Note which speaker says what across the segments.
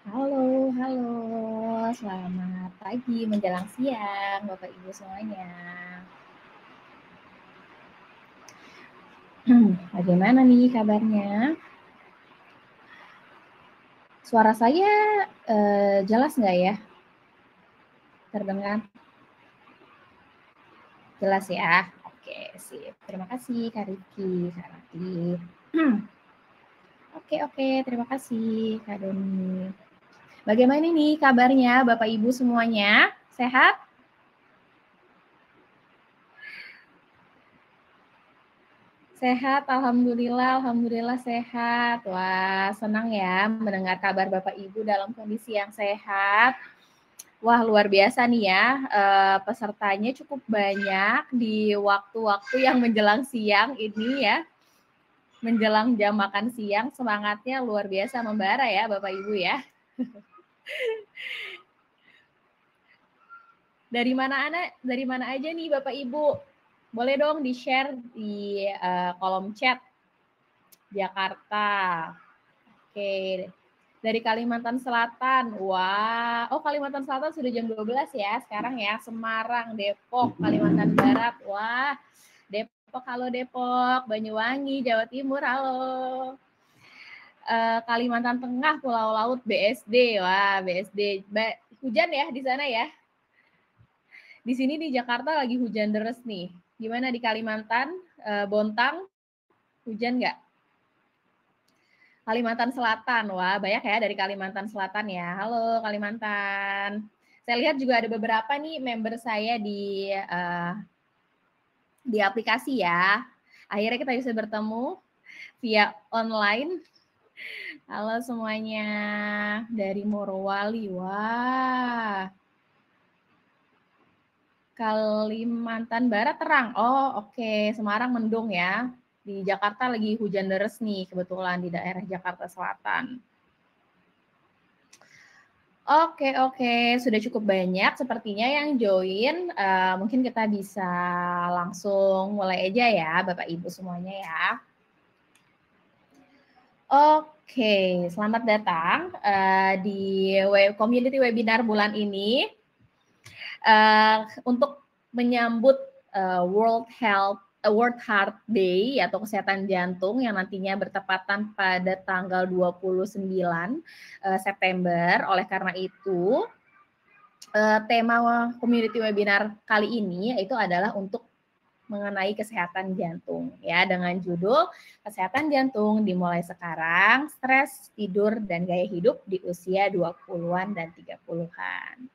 Speaker 1: Halo, halo. Selamat pagi menjelang siang, Bapak Ibu semuanya. Bagaimana nih kabarnya? Suara saya jelas nggak ya? Terdengar? Jelas ya? Oke, sip. Terima kasih Kak Riki, Kak Rati. Oke, terima kasih Kak Doni. Bagaimana nih kabarnya Bapak Ibu semuanya? Sehat? Sehat, alhamdulillah sehat. Wah, senang ya mendengar kabar Bapak Ibu dalam kondisi yang sehat. Wah, luar biasa nih ya, pesertanya cukup banyak di waktu-waktu yang menjelang siang ini ya. Menjelang jam makan siang, semangatnya luar biasa membara ya Bapak Ibu ya. Dari mana aja nih Bapak Ibu? Boleh dong di-share di kolom chat Jakarta. Oke, dari Kalimantan Selatan. Wah, oh Kalimantan Selatan sudah jam 12 ya sekarang ya. Semarang, Depok, Kalimantan Barat. Wah, Depok, halo Depok. Banyuwangi, Jawa Timur, halo. Kalimantan Tengah, Pulau Laut, BSD. Wah, BSD. Hujan ya di sana ya? Di sini di Jakarta lagi hujan deres nih. Gimana di Kalimantan, Bontang, hujan nggak? Kalimantan Selatan, wah banyak ya dari Kalimantan Selatan ya. Halo Kalimantan. Saya lihat juga ada beberapa nih member saya di aplikasi ya. Akhirnya kita bisa bertemu via online. Halo semuanya dari Morowali, wah. Kalimantan Barat terang. Oh, oke. Semarang mendung ya. Di Jakarta lagi hujan deres nih kebetulan di daerah Jakarta Selatan. Oke, sudah cukup banyak sepertinya yang join. Mungkin kita bisa langsung mulai aja ya, Bapak Ibu semuanya ya. Oke, selamat datang di community webinar bulan ini untuk menyambut World Heart Day atau kesehatan jantung yang nantinya bertepatan pada tanggal 29 September. Oleh karena itu, tema community webinar kali ini itu adalah untuk mengenai kesehatan jantung ya, dengan judul Kesehatan Jantung Dimulai Sekarang, Stres, Tidur, dan Gaya Hidup di Usia 20-an dan 30-an.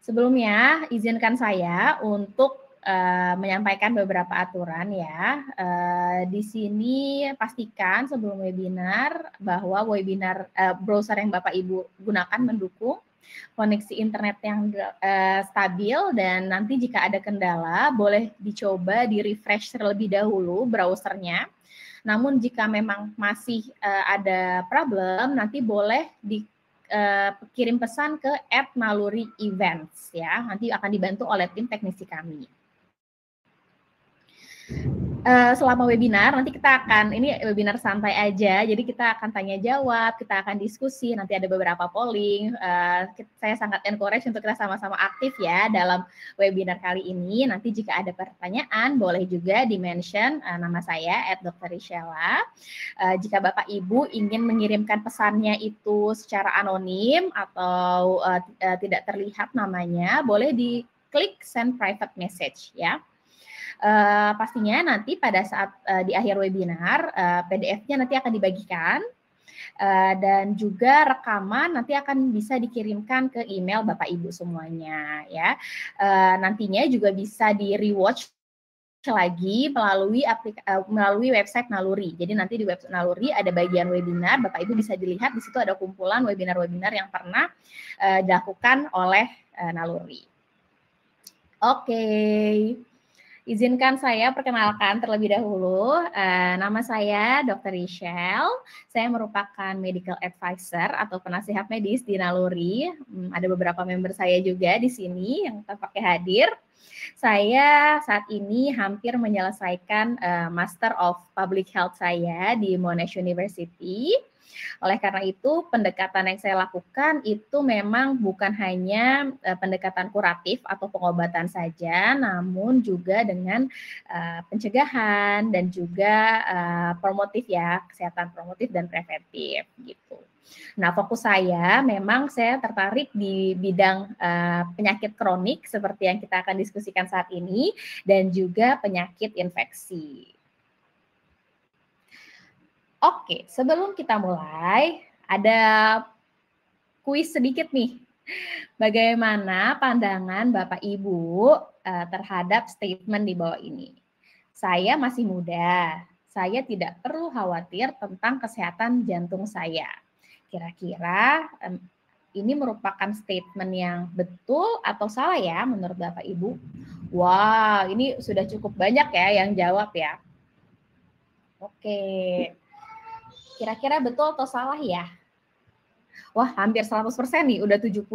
Speaker 1: Sebelumnya, izinkan saya untuk menyampaikan beberapa aturan ya. Di sini pastikan sebelum webinar bahwa webinar browser yang Bapak Ibu gunakan mendukung koneksi internet yang stabil, dan nanti jika ada kendala boleh dicoba di refresh terlebih dahulu browsernya. Namun jika memang masih ada problem, nanti boleh kirim pesan ke @naluri-events ya. Nanti akan dibantu oleh tim teknisi kami. Selama webinar nanti kita akan, ini webinar santai aja, jadi kita akan tanya jawab, kita akan diskusi, nanti ada beberapa polling. Saya sangat encourage untuk kita sama-sama aktif ya dalam webinar kali ini. Nanti jika ada pertanyaan boleh juga di-mention nama saya @drRichella. Jika Bapak Ibu ingin mengirimkan pesannya itu secara anonim atau tidak terlihat namanya, boleh diklik send private message ya. Pastinya nanti pada saat di akhir webinar PDF-nya nanti akan dibagikan dan juga rekaman nanti akan bisa dikirimkan ke email Bapak Ibu semuanya ya. Nantinya juga bisa di rewatch lagi melalui website Naluri. Jadi nanti di website Naluri ada bagian webinar, Bapak Ibu bisa dilihat di situ ada kumpulan webinar-webinar yang pernah dilakukan oleh Naluri. Oke. Izinkan saya perkenalkan terlebih dahulu. Nama saya Dr. Richelle. Saya merupakan medical advisor atau penasihat medis di Naluri. Ada beberapa member saya juga di sini yang tampaknya hadir. Saya saat ini hampir menyelesaikan Master of Public Health saya di Monash University. Oleh karena itu, pendekatan yang saya lakukan itu memang bukan hanya pendekatan kuratif atau pengobatan saja, namun juga dengan pencegahan dan juga promotif ya, kesehatan promotif dan preventif gitu. Nah, fokus saya memang saya tertarik di bidang penyakit kronik seperti yang kita akan diskusikan saat ini dan juga penyakit infeksi. Oke, sebelum kita mulai, ada kuis sedikit nih. Bagaimana pandangan Bapak Ibu terhadap statement di bawah ini? Saya masih muda, saya tidak perlu khawatir tentang kesehatan jantung saya. Kira-kira ini merupakan statement yang betul atau salah ya menurut Bapak Ibu? Wah, ini sudah cukup banyak ya yang jawab ya. Oke, kira-kira betul atau salah ya? Wah, hampir 100% nih, udah 72,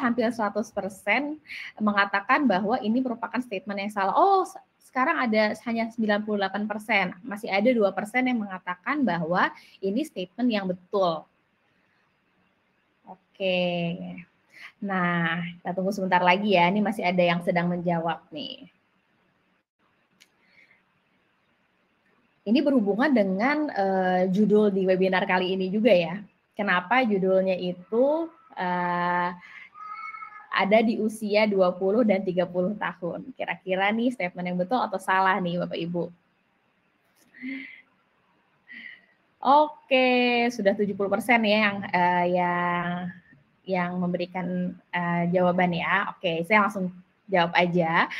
Speaker 1: hampir 100% mengatakan bahwa ini merupakan statement yang salah. Oh, sekarang ada hanya 98%, masih ada 2% yang mengatakan bahwa ini statement yang betul. Oke, nah kita tunggu sebentar lagi ya, ini masih ada yang sedang menjawab nih. Ini berhubungan dengan judul di webinar kali ini juga ya. Kenapa judulnya itu ada di usia 20 dan 30 tahun. Kira-kira nih statement yang betul atau salah nih Bapak Ibu? Oke, sudah 70% ya yang memberikan jawaban ya. Oke, saya langsung jawab aja.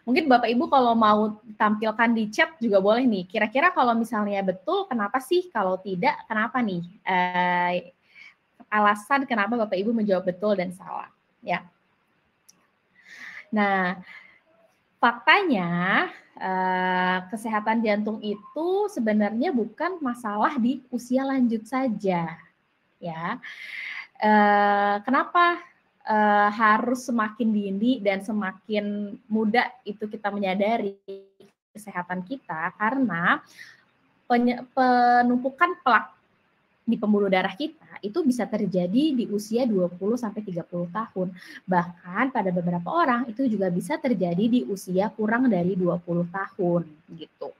Speaker 1: Mungkin Bapak Ibu kalau mau tampilkan di chat juga boleh nih. Kira-kira kalau misalnya betul, kenapa sih? Kalau tidak, kenapa nih? Alasan kenapa Bapak Ibu menjawab betul dan salah. Ya. Nah, faktanya kesehatan jantung itu sebenarnya bukan masalah di usia lanjut saja, ya. Kenapa harus semakin dini dan semakin muda itu kita menyadari kesehatan kita? Karena penumpukan plak di pembuluh darah kita itu bisa terjadi di usia 20-30 tahun. Bahkan pada beberapa orang itu juga bisa terjadi di usia kurang dari 20 tahun gitu.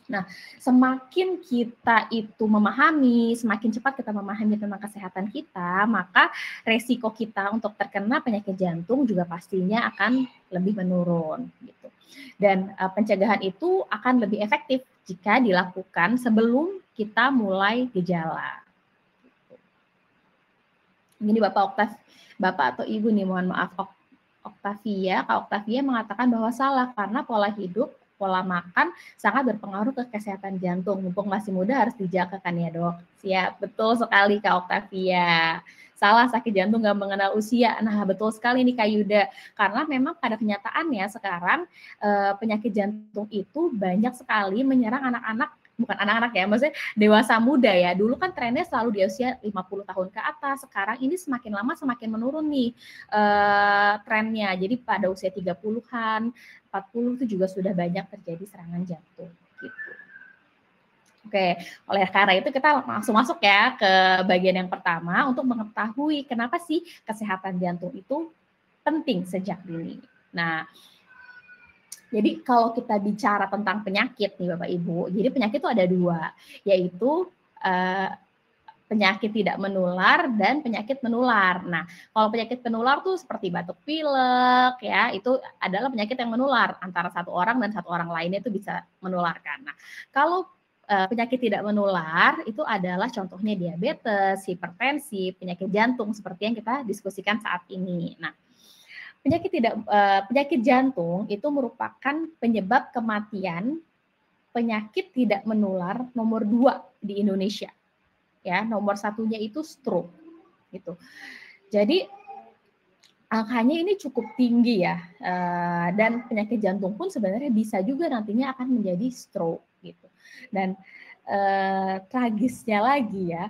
Speaker 1: Nah, semakin kita itu memahami, semakin cepat kita memahami tentang kesehatan kita, maka resiko kita untuk terkena penyakit jantung juga pastinya akan lebih menurun gitu. Dan pencegahan itu akan lebih efektif jika dilakukan sebelum kita mulai gejala. Ini Bapak atau Ibu nih, mohon maaf, Oktavia, Kak Oktavia mengatakan bahwa salah karena pola hidup, pola makan sangat berpengaruh ke kesehatan jantung. Mumpung masih muda harus dijaga kan ya dok? Siap, betul sekali Kak Oktavia. Salah, sakit jantung nggak mengenal usia. Nah betul sekali nih Kak Yuda. Karena memang pada kenyataannya sekarang penyakit jantung itu banyak sekali menyerang anak-anak, bukan anak-anak ya, maksudnya dewasa muda ya. Dulu kan trennya selalu di usia 50 tahun ke atas. Sekarang ini semakin lama semakin menurun nih trennya. Jadi pada usia 30-an, 40 itu juga sudah banyak terjadi serangan jantung gitu. Oke, oleh karena itu kita langsung masuk ya ke bagian yang pertama untuk mengetahui kenapa sih kesehatan jantung itu penting sejak dini. Nah, jadi kalau kita bicara tentang penyakit nih Bapak Ibu, jadi penyakit itu ada dua, yaitu penyakit tidak menular dan penyakit menular. Nah, kalau penyakit menular tuh seperti batuk pilek ya, itu adalah penyakit yang menular antara satu orang dan satu orang lainnya itu bisa menularkan. Nah, kalau penyakit tidak menular itu adalah contohnya diabetes, hipertensi, penyakit jantung seperti yang kita diskusikan saat ini. Nah, penyakit jantung itu merupakan penyebab kematian penyakit tidak menular nomor 2 di Indonesia. Ya, nomor satunya itu stroke gitu. Jadi angkanya ini cukup tinggi ya, dan penyakit jantung pun sebenarnya bisa juga nantinya akan menjadi stroke gitu. Dan tragisnya lagi ya,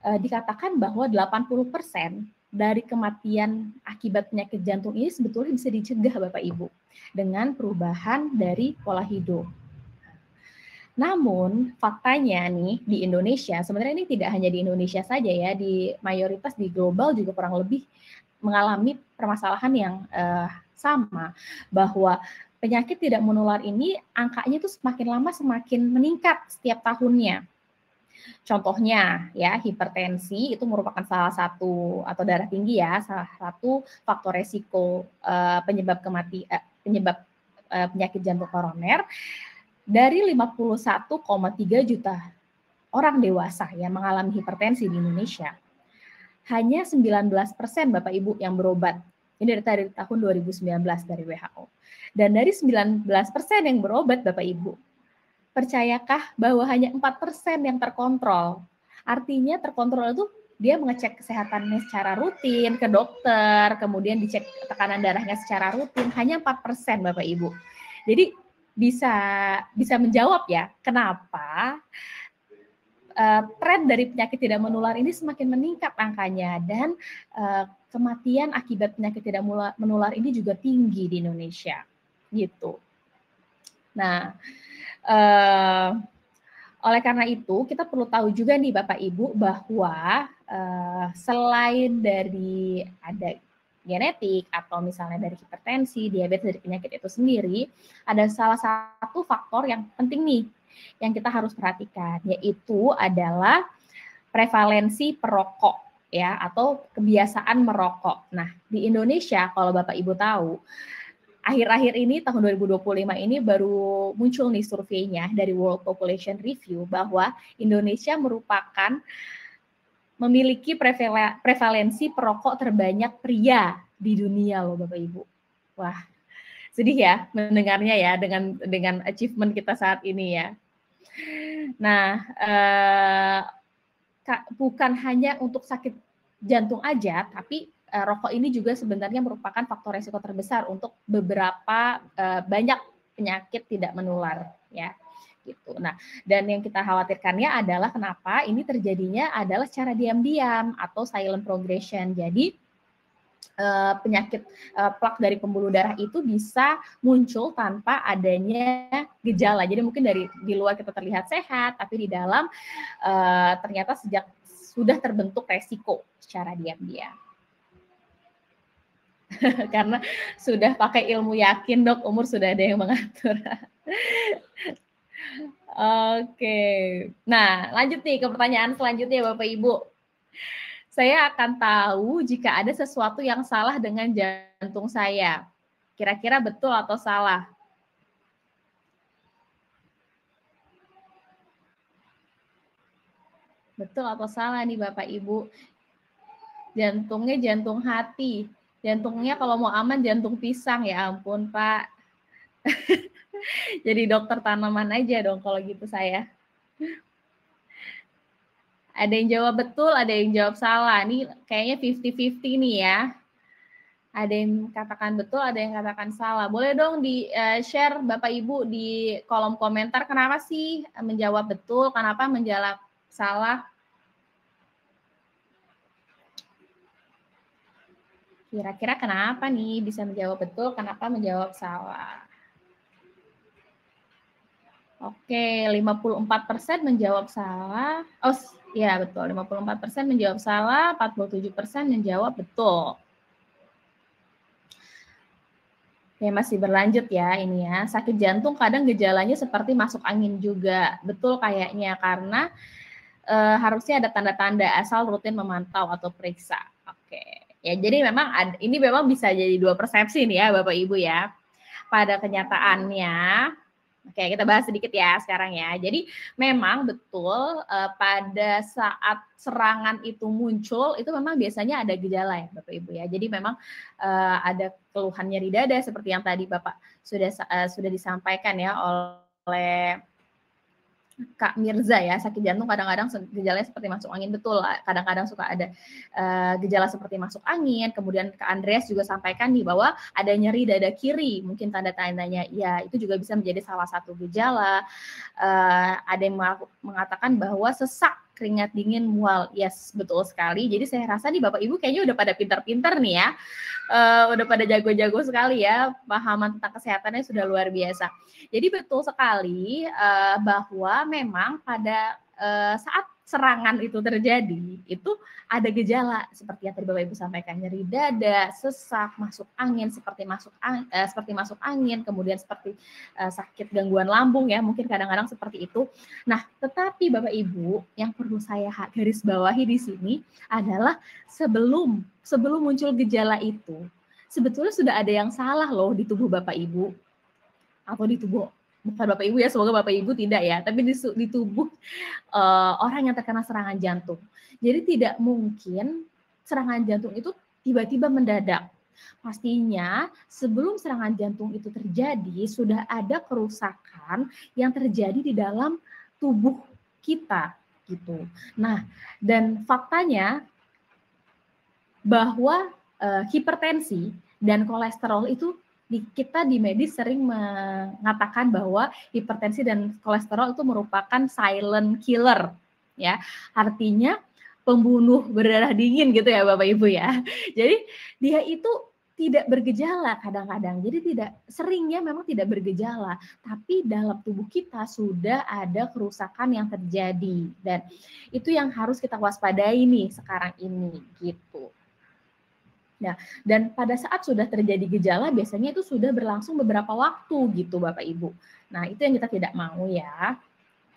Speaker 1: dikatakan bahwa 80% dari kematian akibat penyakit jantung ini sebetulnya bisa dicegah Bapak Ibu dengan perubahan dari pola hidup. Namun faktanya nih di Indonesia, sebenarnya ini tidak hanya di Indonesia saja ya, di mayoritas di global juga kurang lebih mengalami permasalahan yang sama, bahwa penyakit tidak menular ini angkanya tuh semakin lama semakin meningkat setiap tahunnya. Contohnya ya, hipertensi itu merupakan salah satu, atau darah tinggi ya, salah satu faktor resiko penyebab penyakit jantung koroner. Dari 51,3 juta orang dewasa yang mengalami hipertensi di Indonesia, hanya 19% Bapak Ibu yang berobat. Ini dari tahun 2019 dari WHO. Dan dari 19% yang berobat Bapak Ibu, percayakah bahwa hanya 4% yang terkontrol? Artinya terkontrol itu dia mengecek kesehatannya secara rutin ke dokter, kemudian dicek tekanan darahnya secara rutin, hanya 4% Bapak Ibu. Jadi bisa menjawab ya kenapa tren dari penyakit tidak menular ini semakin meningkat angkanya, dan kematian akibat penyakit tidak menular ini juga tinggi di Indonesia gitu. Nah, oleh karena itu kita perlu tahu juga nih Bapak Ibu bahwa selain dari ada genetik atau misalnya dari hipertensi, diabetes, dari penyakit itu sendiri, ada salah satu faktor yang penting nih yang kita harus perhatikan, yaitu adalah prevalensi perokok ya, atau kebiasaan merokok. Nah, di Indonesia kalau Bapak Ibu tahu, akhir-akhir ini tahun 2025 ini baru muncul nih surveinya dari World Population Review bahwa Indonesia merupakan memiliki prevalensi perokok terbanyak pria di dunia loh Bapak Ibu. Wah, sedih ya mendengarnya ya dengan achievement kita saat ini ya. Nah, bukan hanya untuk sakit jantung aja, tapi rokok ini juga sebenarnya merupakan faktor resiko terbesar untuk beberapa banyak penyakit tidak menular ya. Gitu. Nah, dan yang kita khawatirkannya adalah kenapa ini terjadinya adalah secara diam-diam atau silent progression. Jadi penyakit plak dari pembuluh darah itu bisa muncul tanpa adanya gejala. Jadi mungkin di luar kita terlihat sehat, tapi di dalam ternyata sudah terbentuk resiko secara diam-diam. Karena sudah pakai ilmu yakin dok, umur sudah ada yang mengatur. Oke, nah lanjut nih ke pertanyaan selanjutnya Bapak Ibu. Saya akan tahu jika ada sesuatu yang salah dengan jantung saya. Kira-kira betul atau salah? Betul atau salah nih Bapak Ibu? Jantungnya jantung hati. Jantungnya kalau mau aman jantung pisang, ya ampun Pak. Jadi dokter tanaman aja dong kalau gitu saya. Ada yang jawab betul, ada yang jawab salah. Ini kayaknya 50-50 nih ya. Ada yang katakan betul, ada yang katakan salah. Boleh dong di-share Bapak Ibu di kolom komentar kenapa sih menjawab betul, kenapa menjawab salah. Kira-kira kenapa nih bisa menjawab betul, kenapa menjawab salah. Oke, 54% menjawab salah. Oh, ya betul, 54% menjawab salah, 47% menjawab betul. Ya, masih berlanjut ya ini ya. Sakit jantung kadang gejalanya seperti masuk angin juga. Betul kayaknya, karena harusnya ada tanda-tanda asal rutin memantau atau periksa. Oke. Ya, jadi memang ini memang bisa jadi dua persepsi nih ya Bapak Ibu ya. Pada kenyataannya, oke, kita bahas sedikit ya sekarang ya. Jadi memang betul pada saat serangan itu muncul, itu memang biasanya ada gejala ya Bapak Ibu ya. Jadi memang ada keluhan nyeri dada seperti yang tadi Bapak sudah disampaikan ya oleh Kak Mirza ya, sakit jantung kadang-kadang gejalanya seperti masuk angin, betul. Kadang-kadang suka ada gejala seperti masuk angin. Kemudian Kak Andreas juga sampaikan nih bahwa ada nyeri dada kiri, mungkin tanda-tandanya ya itu juga bisa menjadi salah satu gejala. Ada yang mengatakan bahwa sesak keringat dingin, mual. Yes, betul sekali. Jadi saya rasa nih Bapak Ibu kayaknya udah pada pintar-pintar nih ya. Udah pada jago-jago sekali ya, pahaman tentang kesehatannya sudah luar biasa. Jadi betul sekali bahwa memang pada saat serangan itu terjadi, itu ada gejala seperti yang tadi Bapak Ibu sampaikan, nyeri dada, sesak, masuk angin, seperti masuk angin, kemudian seperti sakit gangguan lambung ya, mungkin kadang-kadang seperti itu. Nah, tetapi Bapak Ibu yang perlu saya garis bawahi di sini adalah sebelum muncul gejala itu, sebetulnya sudah ada yang salah loh di tubuh Bapak Ibu atau di tubuh bukan Bapak Ibu ya, semoga Bapak Ibu tidak ya, tapi di tubuh orang yang terkena serangan jantung. Jadi tidak mungkin serangan jantung itu tiba-tiba mendadak. Pastinya sebelum serangan jantung itu terjadi sudah ada kerusakan yang terjadi di dalam tubuh kita gitu. Nah, dan faktanya bahwa hipertensi dan kolesterol itu kita di medis sering mengatakan bahwa hipertensi dan kolesterol itu merupakan silent killer ya. Artinya pembunuh berdarah dingin gitu ya Bapak Ibu ya. Jadi dia itu tidak bergejala kadang-kadang. Jadi seringnya memang tidak bergejala, tapi dalam tubuh kita sudah ada kerusakan yang terjadi dan itu yang harus kita waspadai nih sekarang ini gitu. Nah, dan pada saat sudah terjadi gejala, biasanya itu sudah berlangsung beberapa waktu gitu Bapak Ibu. Nah, itu yang kita tidak mau ya.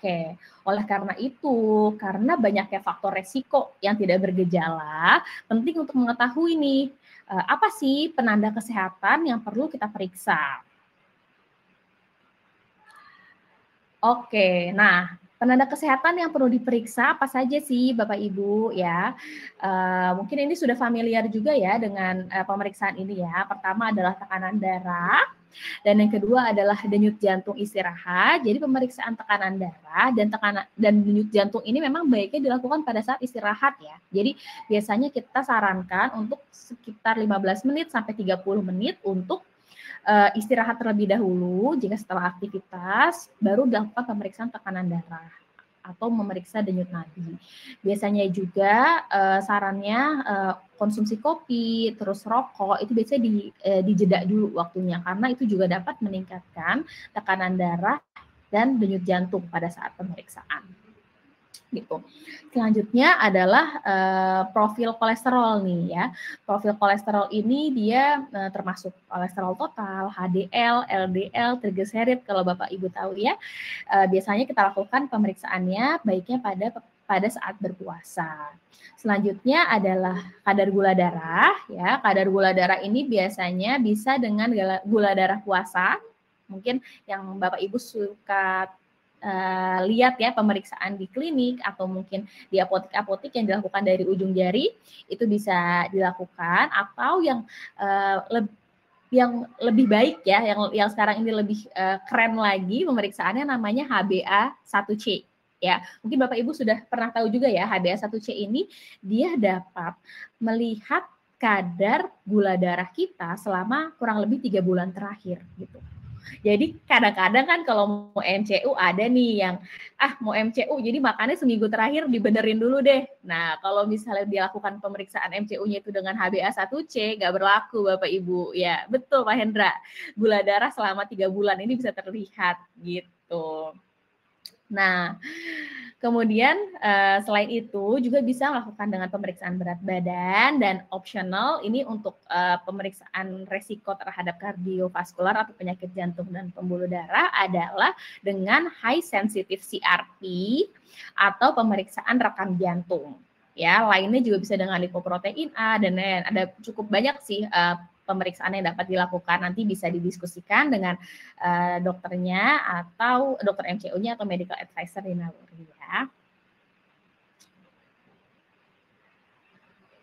Speaker 1: Oke, oleh karena itu, karena banyaknya faktor resiko yang tidak bergejala, penting untuk mengetahui nih, apa sih penanda kesehatan yang perlu kita periksa. Oke, nah penanda kesehatan yang perlu diperiksa apa saja sih Bapak Ibu ya? Mungkin ini sudah familiar juga ya dengan pemeriksaan ini ya. Pertama adalah tekanan darah dan yang kedua adalah denyut jantung istirahat. Jadi pemeriksaan tekanan darah dan denyut jantung ini memang baiknya dilakukan pada saat istirahat ya. Jadi biasanya kita sarankan untuk sekitar 15 menit sampai 30 menit untuk istirahat terlebih dahulu. Jika setelah aktivitas baru dilakukan pemeriksaan tekanan darah atau memeriksa denyut nadi. Biasanya juga sarannya konsumsi kopi, terus rokok itu biasanya dijeda dulu waktunya karena itu juga dapat meningkatkan tekanan darah dan denyut jantung pada saat pemeriksaan. Gitu. Selanjutnya adalah profil kolesterol nih ya. Profil kolesterol ini dia termasuk kolesterol total, HDL, LDL, trigliserid kalau Bapak Ibu tahu ya. Biasanya kita lakukan pemeriksaannya baiknya pada saat berpuasa. Selanjutnya adalah kadar gula darah ya. Kadar gula darah ini biasanya bisa dengan gula darah puasa. Mungkin yang Bapak Ibu suka lihat ya pemeriksaan di klinik atau mungkin di apotek-apotek yang dilakukan dari ujung jari itu bisa dilakukan, atau yang lebih baik ya, yang sekarang ini lebih keren lagi pemeriksaannya namanya HbA1c ya. Mungkin Bapak Ibu sudah pernah tahu juga ya, HbA1c ini dia dapat melihat kadar gula darah kita selama kurang lebih 3 bulan terakhir gitu. Jadi kadang-kadang kan kalau mau MCU ada nih yang mau MCU jadi makannya seminggu terakhir dibenerin dulu deh. Nah kalau misalnya dilakukan pemeriksaan MCU-nya itu dengan HbA1c nggak berlaku Bapak Ibu. Ya betul Pak Hendra, gula darah selama 3 bulan ini bisa terlihat gitu. Nah, kemudian selain itu juga bisa melakukan dengan pemeriksaan berat badan dan optional ini untuk pemeriksaan resiko terhadap kardiovaskular atau penyakit jantung dan pembuluh darah adalah dengan high sensitive CRP atau pemeriksaan rekam jantung. Ya, lainnya juga bisa dengan lipoprotein A dan lain. Ada cukup banyak sih pemeriksaan yang dapat dilakukan, nanti bisa didiskusikan dengan dokternya atau dokter MCU-nya atau medical advisor di naluri ya.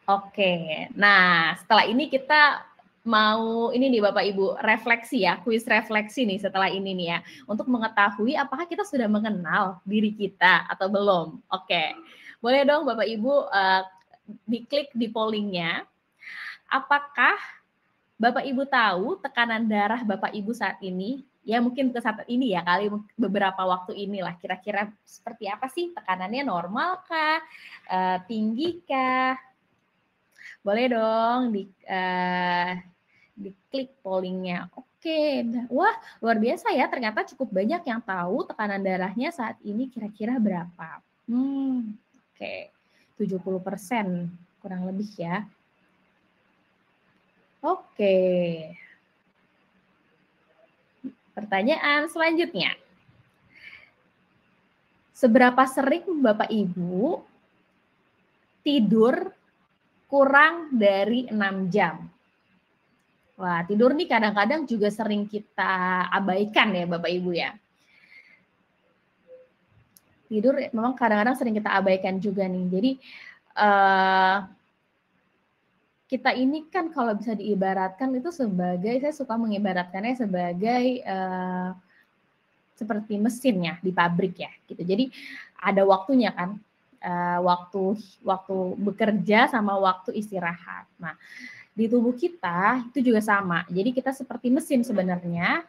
Speaker 1: Oke, nah setelah ini kita mau ini nih Bapak Ibu refleksi ya, kuis refleksi nih setelah ini nih ya, untuk mengetahui apakah kita sudah mengenal diri kita atau belum. Oke, boleh dong Bapak Ibu diklik di pollingnya. Apakah Bapak Ibu tahu tekanan darah Bapak Ibu saat ini ya mungkin ke saat ini ya kali beberapa waktu inilah kira-kira seperti apa sih tekanannya, normal kah, tinggi kah? Boleh dong diklik pollingnya. Oke, wah luar biasa ya, ternyata cukup banyak yang tahu tekanan darahnya saat ini kira-kira berapa. Oke, 70% kurang lebih ya. Oke. Pertanyaan selanjutnya. Seberapa sering Bapak Ibu tidur kurang dari 6 jam? Wah, tidur nih kadang-kadang juga sering kita abaikan ya Bapak Ibu ya. Tidur memang kadang-kadang sering kita abaikan juga nih. Jadi kita ini kan kalau bisa diibaratkan itu sebagai, saya suka mengibaratkannya sebagai seperti mesin ya di pabrik ya gitu. Jadi ada waktunya kan, waktu bekerja sama waktu istirahat. Nah, di tubuh kita itu juga sama. Jadi kita seperti mesin sebenarnya,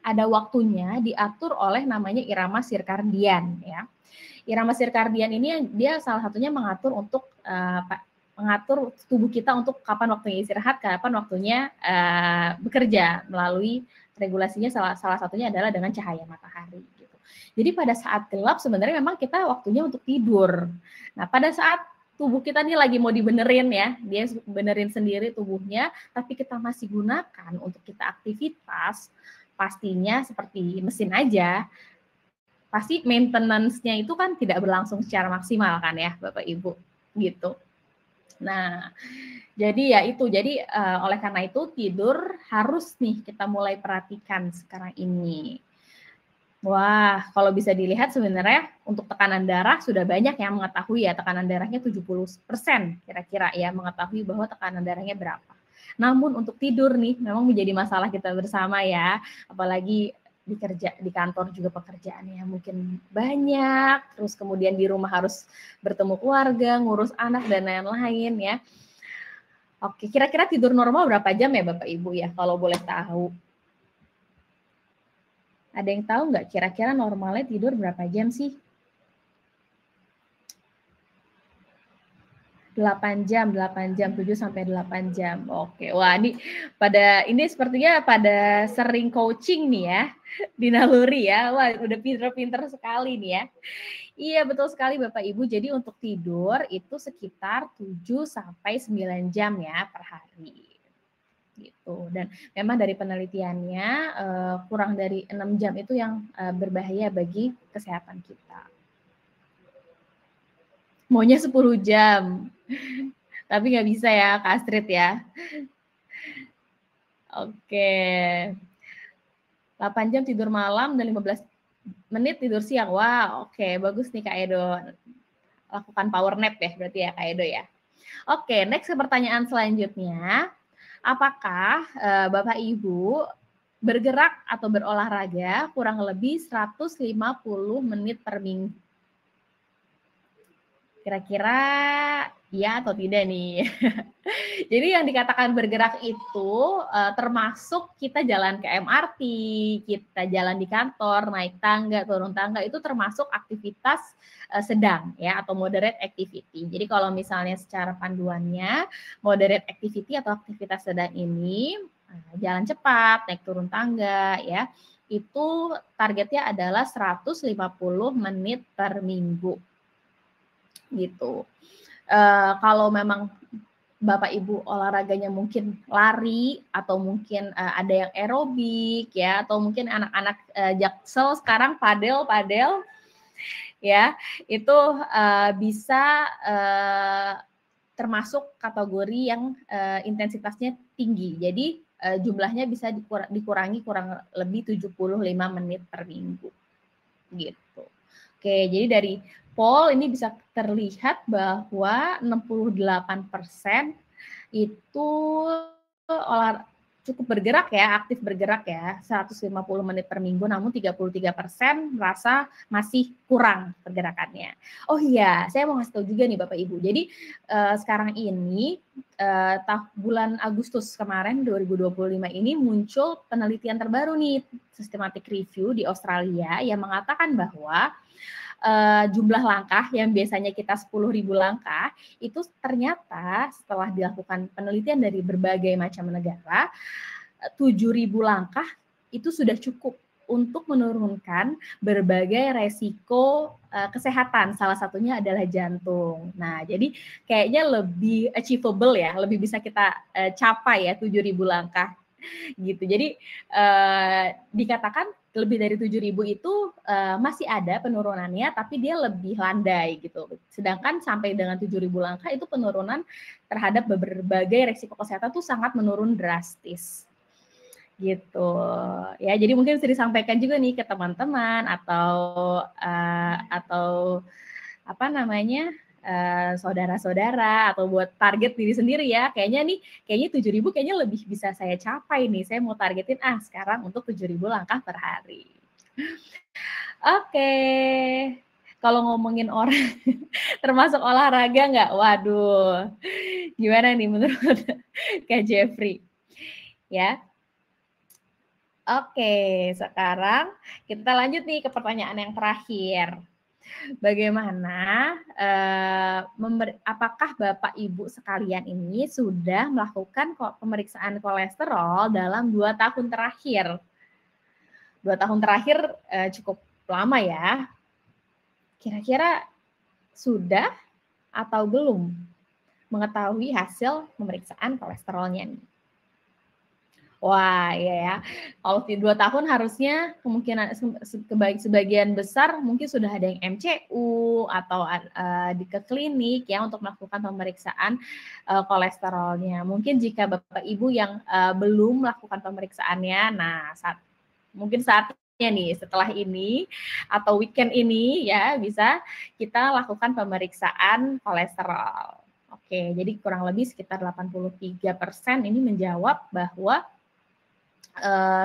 Speaker 1: ada waktunya diatur oleh namanya irama sirkadian ya. Irama sirkadian ini dia salah satunya mengatur untuk mengatur tubuh kita untuk kapan waktunya istirahat, kapan waktunya bekerja, melalui regulasinya salah satunya adalah dengan cahaya matahari gitu. Jadi pada saat gelap sebenarnya memang kita waktunya untuk tidur. Nah, pada saat tubuh kita nih lagi mau dibenerin ya, dia benerin sendiri tubuhnya, tapi kita masih gunakan untuk kita aktivitas, pastinya seperti mesin aja, pasti maintenance-nya itu kan tidak berlangsung secara maksimal kan ya Bapak Ibu gitu. Nah, jadi ya itu, jadi oleh karena itu tidur harus nih kita mulai perhatikan sekarang ini. Wah, kalau bisa dilihat sebenarnya untuk tekanan darah sudah banyak yang mengetahui ya, tekanan darahnya 70% kira-kira ya mengetahui bahwa tekanan darahnya berapa. Namun untuk tidur nih memang menjadi masalah kita bersama ya, apalagi di kantor juga pekerjaannya mungkin banyak, terus kemudian di rumah harus bertemu keluarga, ngurus anak dan lain-lain ya. Oke, kira-kira tidur normal berapa jam ya Bapak Ibu ya kalau boleh tahu? Ada yang tahu nggak kira-kira normalnya tidur berapa jam sih? 8 jam, 7 sampai 8 jam. Oke, wah ini sepertinya pada sering coaching nih ya, di naluri ya. Wah, udah pinter-pinter sekali nih ya. Iya, betul sekali Bapak Ibu. Jadi untuk tidur itu sekitar 7 sampai 9 jam ya per hari. Gitu. Dan memang dari penelitiannya kurang dari 6 jam itu yang berbahaya bagi kesehatan kita. Maunya 10 jam. Tapi nggak bisa ya, Kak Astrid ya. Oke. 8 jam tidur malam dan 15 menit tidur siang. Wah, oke. Bagus nih Kak Edo. Lakukan power nap ya berarti ya Kak Edo ya. Oke, next ke pertanyaan selanjutnya. Apakah Bapak Ibu bergerak atau berolahraga kurang lebih 150 menit per minggu? Kira-kira ya atau tidak nih? Jadi yang dikatakan bergerak itu termasuk kita jalan ke MRT, kita jalan di kantor, naik tangga, turun tangga, itu termasuk aktivitas sedang ya atau moderate activity. Jadi kalau misalnya secara panduannya moderate activity atau aktivitas sedang ini jalan cepat, naik turun tangga ya, itu targetnya adalah 150 menit per minggu. Gitu. Kalau memang Bapak Ibu olahraganya mungkin lari atau mungkin ada yang aerobik ya atau mungkin anak-anak Jaksel sekarang padel ya itu bisa termasuk kategori yang intensitasnya tinggi. Jadi jumlahnya bisa dikurangi kurang lebih 75 menit per minggu. Gitu. Oke, jadi dari poll ini bisa terlihat bahwa 68% itu cukup bergerak ya, aktif bergerak ya, 150 menit per minggu, namun 33% merasa masih kurang pergerakannya. Oh iya, saya mau ngasih tahu juga nih Bapak Ibu. Jadi sekarang ini bulan Agustus kemarin 2025 ini muncul penelitian terbaru nih, systematic review di Australia yang mengatakan bahwa jumlah langkah yang biasanya kita 10.000 langkah itu ternyata setelah dilakukan penelitian dari berbagai macam negara 7.000 langkah itu sudah cukup untuk menurunkan berbagai resiko kesehatan, salah satunya adalah jantung. Nah, jadi kayaknya lebih achievable ya, lebih bisa kita capai ya 7.000 langkah gitu. Jadi dikatakan lebih dari 7.000 itu masih ada penurunannya, tapi dia lebih landai gitu. Sedangkan sampai dengan 7.000 langkah itu penurunan terhadap berbagai resiko kesehatan tuh sangat menurun drastis gitu ya. Jadi mungkin bisa disampaikan juga nih ke teman-teman atau apa namanya saudara-saudara atau buat target diri sendiri ya. Kayaknya 7.000 kayaknya lebih bisa saya capai nih. Saya mau targetin sekarang untuk 7.000 langkah per hari. Oke. Kalau ngomongin orang termasuk olahraga nggak? Waduh. Gimana nih menurut Kak Jeffrey? Ya. Oke, sekarang kita lanjut nih ke pertanyaan yang terakhir. Bagaimana, apakah Bapak Ibu sekalian ini sudah melakukan pemeriksaan kolesterol dalam 2 tahun terakhir? 2 tahun terakhir cukup lama ya. Kira-kira sudah atau belum mengetahui hasil pemeriksaan kolesterolnya nih? Wah, iya ya. Kalau 2 tahun harusnya kemungkinan sebagian besar mungkin sudah ada yang MCU atau ke klinik ya untuk melakukan pemeriksaan kolesterolnya. Mungkin jika Bapak Ibu yang belum melakukan pemeriksaannya, nah mungkin saatnya nih setelah ini atau weekend ini ya bisa kita lakukan pemeriksaan kolesterol. Oke, jadi kurang lebih sekitar 83% ini menjawab bahwa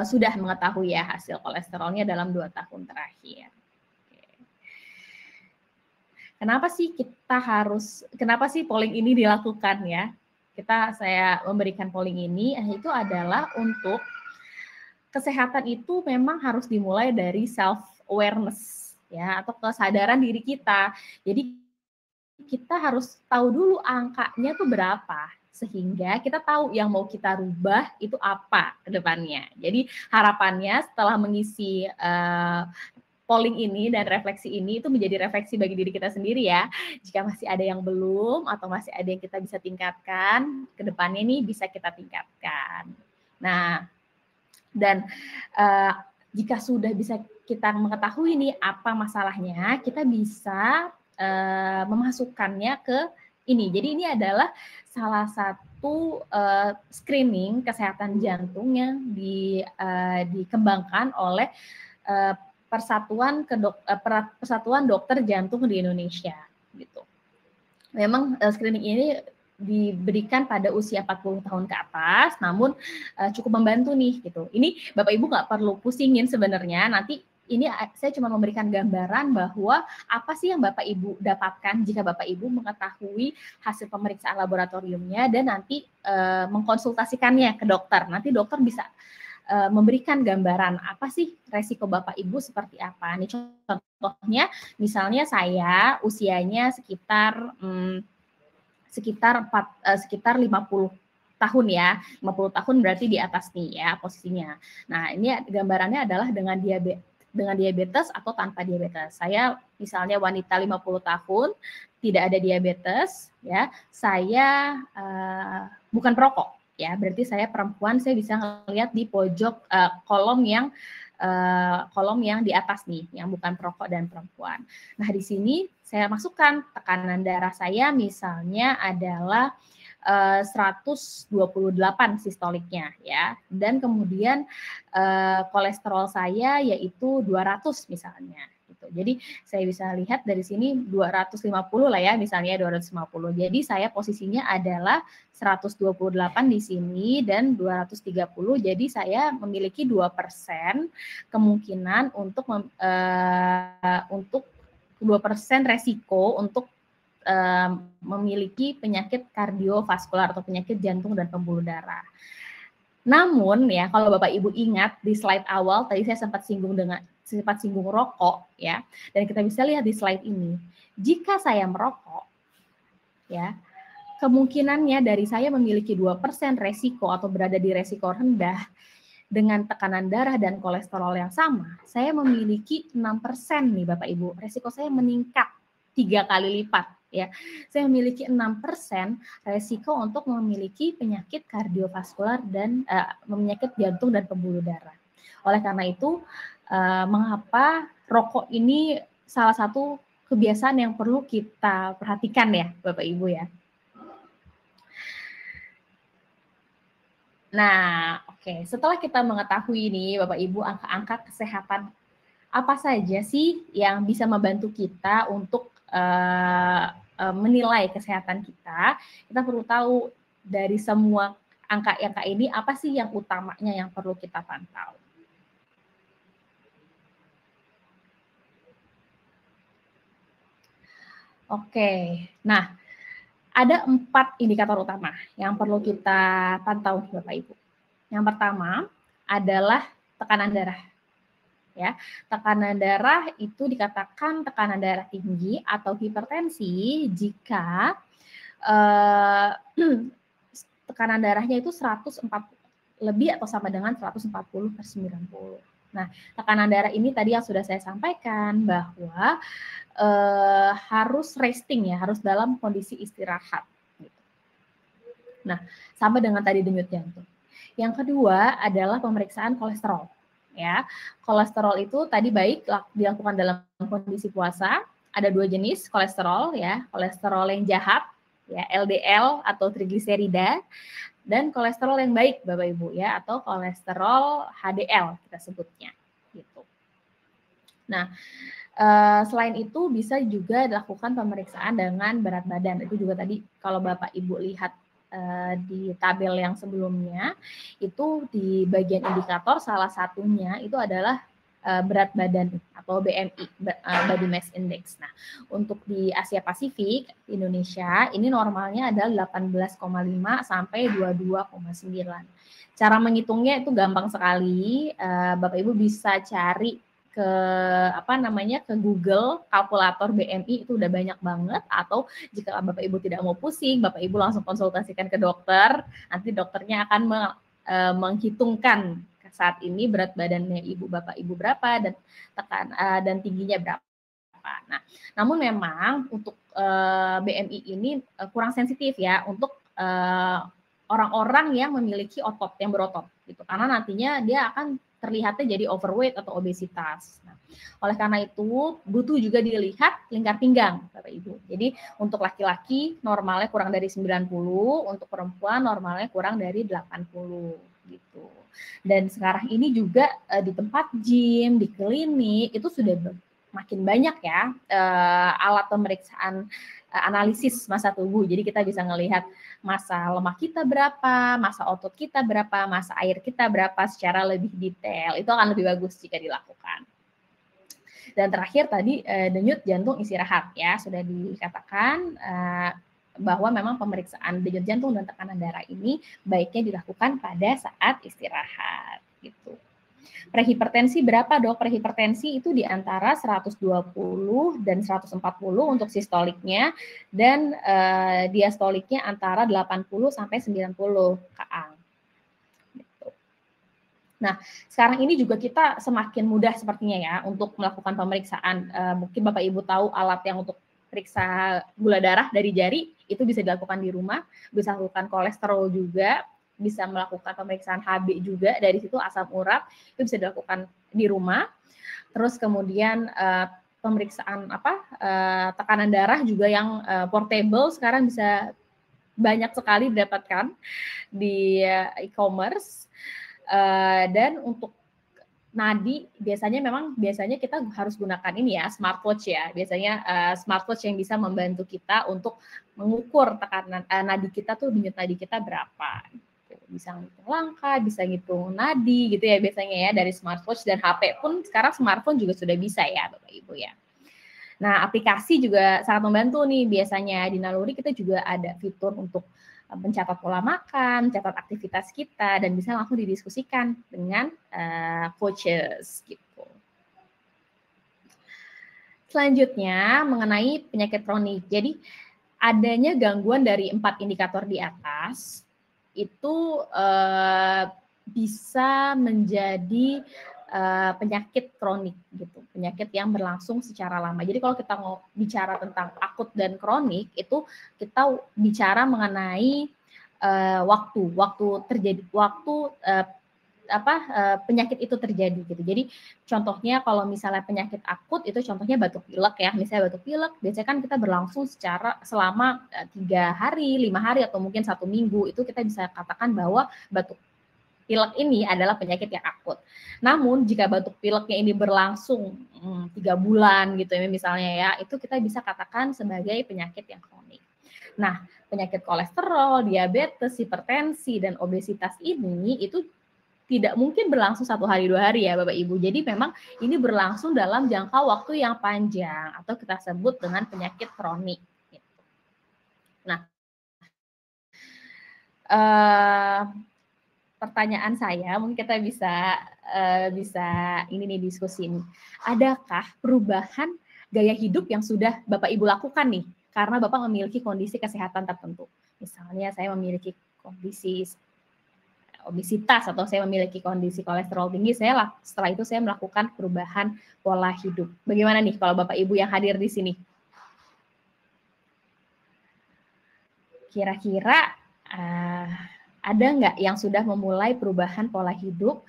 Speaker 1: sudah mengetahui ya hasil kolesterolnya dalam 2 tahun terakhir. Kenapa sih polling ini dilakukan ya? Saya memberikan polling ini itu adalah untuk kesehatan itu memang harus dimulai dari self awareness ya atau kesadaran diri kita. Jadi kita harus tahu dulu angkanya tuh berapa sehingga kita tahu yang mau kita rubah itu apa ke depannya. Jadi harapannya setelah mengisi polling ini dan refleksi ini itu menjadi refleksi bagi diri kita sendiri ya. Jika masih ada yang belum atau masih ada yang kita bisa tingkatkan, ke depannya nih bisa kita tingkatkan. Nah, dan jika sudah bisa kita mengetahui nih apa masalahnya, kita bisa memasukkannya ke ini. Jadi ini adalah salah satu screening kesehatan jantung yang dikembangkan oleh Persatuan Dokter Jantung di Indonesia gitu. Memang screening ini diberikan pada usia 40 tahun ke atas, namun cukup membantu nih gitu. Ini Bapak Ibu nggak perlu pusingin sebenarnya, nanti ini saya cuma memberikan gambaran bahwa apa sih yang Bapak Ibu dapatkan jika Bapak Ibu mengetahui hasil pemeriksaan laboratoriumnya dan nanti mengkonsultasikannya ke dokter. Nanti dokter bisa memberikan gambaran apa sih resiko Bapak Ibu seperti apa. Ini contohnya misalnya saya usianya sekitar 50 tahun ya. 50 tahun berarti di atas nih ya posisinya. Nah, ini gambarannya adalah dengan diabetes atau tanpa diabetes. Saya misalnya wanita 50 tahun, tidak ada diabetes, ya. Saya bukan perokok, ya. Berarti saya perempuan, saya bisa ngelihat di pojok kolom yang di atas nih, yang bukan perokok dan perempuan. Nah, di sini saya masukkan tekanan darah saya misalnya adalah 128 sistoliknya ya, dan kemudian kolesterol saya yaitu 200 misalnya gitu. Jadi saya bisa lihat dari sini 250 lah ya, misalnya 250. Jadi saya posisinya adalah 128 di sini dan 230. Jadi saya memiliki 2% kemungkinan untuk 2% resiko untuk memiliki penyakit kardiovaskular atau penyakit jantung dan pembuluh darah. Namun ya, kalau Bapak Ibu ingat di slide awal tadi saya sempat singgung rokok ya, dan kita bisa lihat di slide ini. Jika saya merokok ya, kemungkinannya dari saya memiliki 2% resiko atau berada di resiko rendah dengan tekanan darah dan kolesterol yang sama, saya memiliki 6% nih Bapak Ibu. Resiko saya meningkat 3 kali lipat ya. Saya memiliki 6% resiko untuk memiliki penyakit kardiovaskular dan penyakit jantung dan pembuluh darah. Oleh karena itu, mengapa rokok ini salah satu kebiasaan yang perlu kita perhatikan ya Bapak Ibu ya. Nah, oke. Setelah kita mengetahui ini Bapak Ibu angka-angka kesehatan apa saja sih yang bisa membantu kita untuk menilai kesehatan kita perlu tahu dari semua angka-angka ini apa sih yang utamanya yang perlu kita pantau. Oke, nah ada 4 indikator utama yang perlu kita pantau Bapak Ibu. Yang pertama adalah tekanan darah. Ya, tekanan darah itu dikatakan tekanan darah tinggi atau hipertensi jika tekanan darahnya itu 140 lebih atau sama dengan 140/90. Nah, tekanan darah ini tadi yang sudah saya sampaikan bahwa harus resting ya, harus dalam kondisi istirahat. Nah, sama dengan tadi denyut jantung. Yang kedua adalah pemeriksaan kolesterol. Ya, kolesterol itu tadi baik dilakukan dalam kondisi puasa. Ada 2 jenis kolesterol ya, kolesterol yang jahat ya, LDL atau trigliserida, dan kolesterol yang baik Bapak Ibu ya, atau kolesterol HDL kita sebutnya gitu. Nah, selain itu bisa juga dilakukan pemeriksaan dengan berat badan. Itu juga tadi kalau Bapak Ibu lihat di tabel yang sebelumnya, itu di bagian indikator salah satunya itu adalah berat badan atau BMI, Body Mass Index. Nah, untuk di Asia Pasifik, Indonesia, ini normalnya adalah 18,5 sampai 22,9. Cara menghitungnya itu gampang sekali. Bapak Ibu bisa cari ke ke Google kalkulator BMI, itu udah banyak banget, atau jika Bapak Ibu tidak mau pusing, Bapak Ibu langsung konsultasikan ke dokter, nanti dokternya akan menghitungkan saat ini berat badannya Bapak Ibu berapa dan tingginya berapa. Nah, namun memang untuk BMI ini kurang sensitif ya untuk orang-orang yang memiliki otot, yang berotot gitu, karena nantinya dia akan terlihatnya jadi overweight atau obesitas. Nah, oleh karena itu butuh juga dilihat lingkar pinggang Bapak Ibu. Jadi untuk laki-laki normalnya kurang dari 90, untuk perempuan normalnya kurang dari 80 gitu. Dan sekarang ini juga di tempat gym, di klinik itu sudah makin banyak ya alat pemeriksaan analisis massa tubuh. Jadi kita bisa melihat massa lemak kita berapa, massa otot kita berapa, massa air kita berapa secara lebih detail. Itu akan lebih bagus jika dilakukan. Dan terakhir tadi denyut jantung istirahat ya, sudah dikatakan bahwa memang pemeriksaan denyut jantung dan tekanan darah ini baiknya dilakukan pada saat istirahat gitu. Prehipertensi berapa dok? Prehipertensi itu di antara 120 dan 140 untuk sistoliknya, dan diastoliknya antara 80 sampai 90 Kang. Gitu. Nah, sekarang ini juga kita semakin mudah sepertinya ya untuk melakukan pemeriksaan. Mungkin Bapak Ibu tahu alat yang untuk periksa gula darah dari jari itu bisa dilakukan di rumah, bisa lakukan kolesterol juga, bisa melakukan pemeriksaan HB juga, dari situ asam urat itu bisa dilakukan di rumah. Terus kemudian pemeriksaan tekanan darah juga yang portable sekarang bisa banyak sekali didapatkan di e-commerce. Dan untuk nadi biasanya kita harus gunakan ini ya, smartwatch ya. Biasanya smartwatch yang bisa membantu kita untuk mengukur tekanan nadi kita tuh, denyut nadi kita berapa. Bisa ngitung langkah, bisa ngitung nadi gitu ya biasanya ya dari smartwatch, dan HP pun sekarang smartphone juga sudah bisa ya Bapak Ibu ya. Nah, aplikasi juga sangat membantu nih biasanya. Di Naluri kita juga ada fitur untuk mencatat pola makan, mencatat aktivitas kita, dan bisa langsung didiskusikan dengan coaches gitu. Selanjutnya mengenai penyakit kronik. Jadi adanya gangguan dari 4 indikator di atas itu bisa menjadi penyakit kronik gitu, penyakit yang berlangsung secara lama. Jadi kalau kita mau bicara tentang akut dan kronik, itu kita bicara mengenai penyakit itu terjadi gitu. Jadi contohnya kalau misalnya penyakit akut itu contohnya batuk pilek ya. Misalnya batuk pilek biasanya kan kita berlangsung selama 3 hari, 5 hari atau mungkin 1 minggu, itu kita bisa katakan bahwa batuk pilek ini adalah penyakit yang akut. Namun jika batuk pileknya ini berlangsung 3 bulan gitu ya misalnya ya, itu kita bisa katakan sebagai penyakit yang kronik. Nah, penyakit kolesterol, diabetes, hipertensi, dan obesitas ini itu tidak mungkin berlangsung 1 hari 2 hari ya Bapak Ibu. Jadi memang ini berlangsung dalam jangka waktu yang panjang atau kita sebut dengan penyakit kronik. Nah, pertanyaan saya, mungkin kita bisa ini nih diskusi ini. Adakah perubahan gaya hidup yang sudah Bapak Ibu lakukan nih karena Bapak memiliki kondisi kesehatan tertentu? Misalnya saya memiliki kondisi obesitas atau saya memiliki kondisi kolesterol tinggi, setelah itu saya melakukan perubahan pola hidup. Bagaimana nih kalau Bapak Ibu yang hadir di sini? Kira-kira ada nggak yang sudah memulai perubahan pola hidup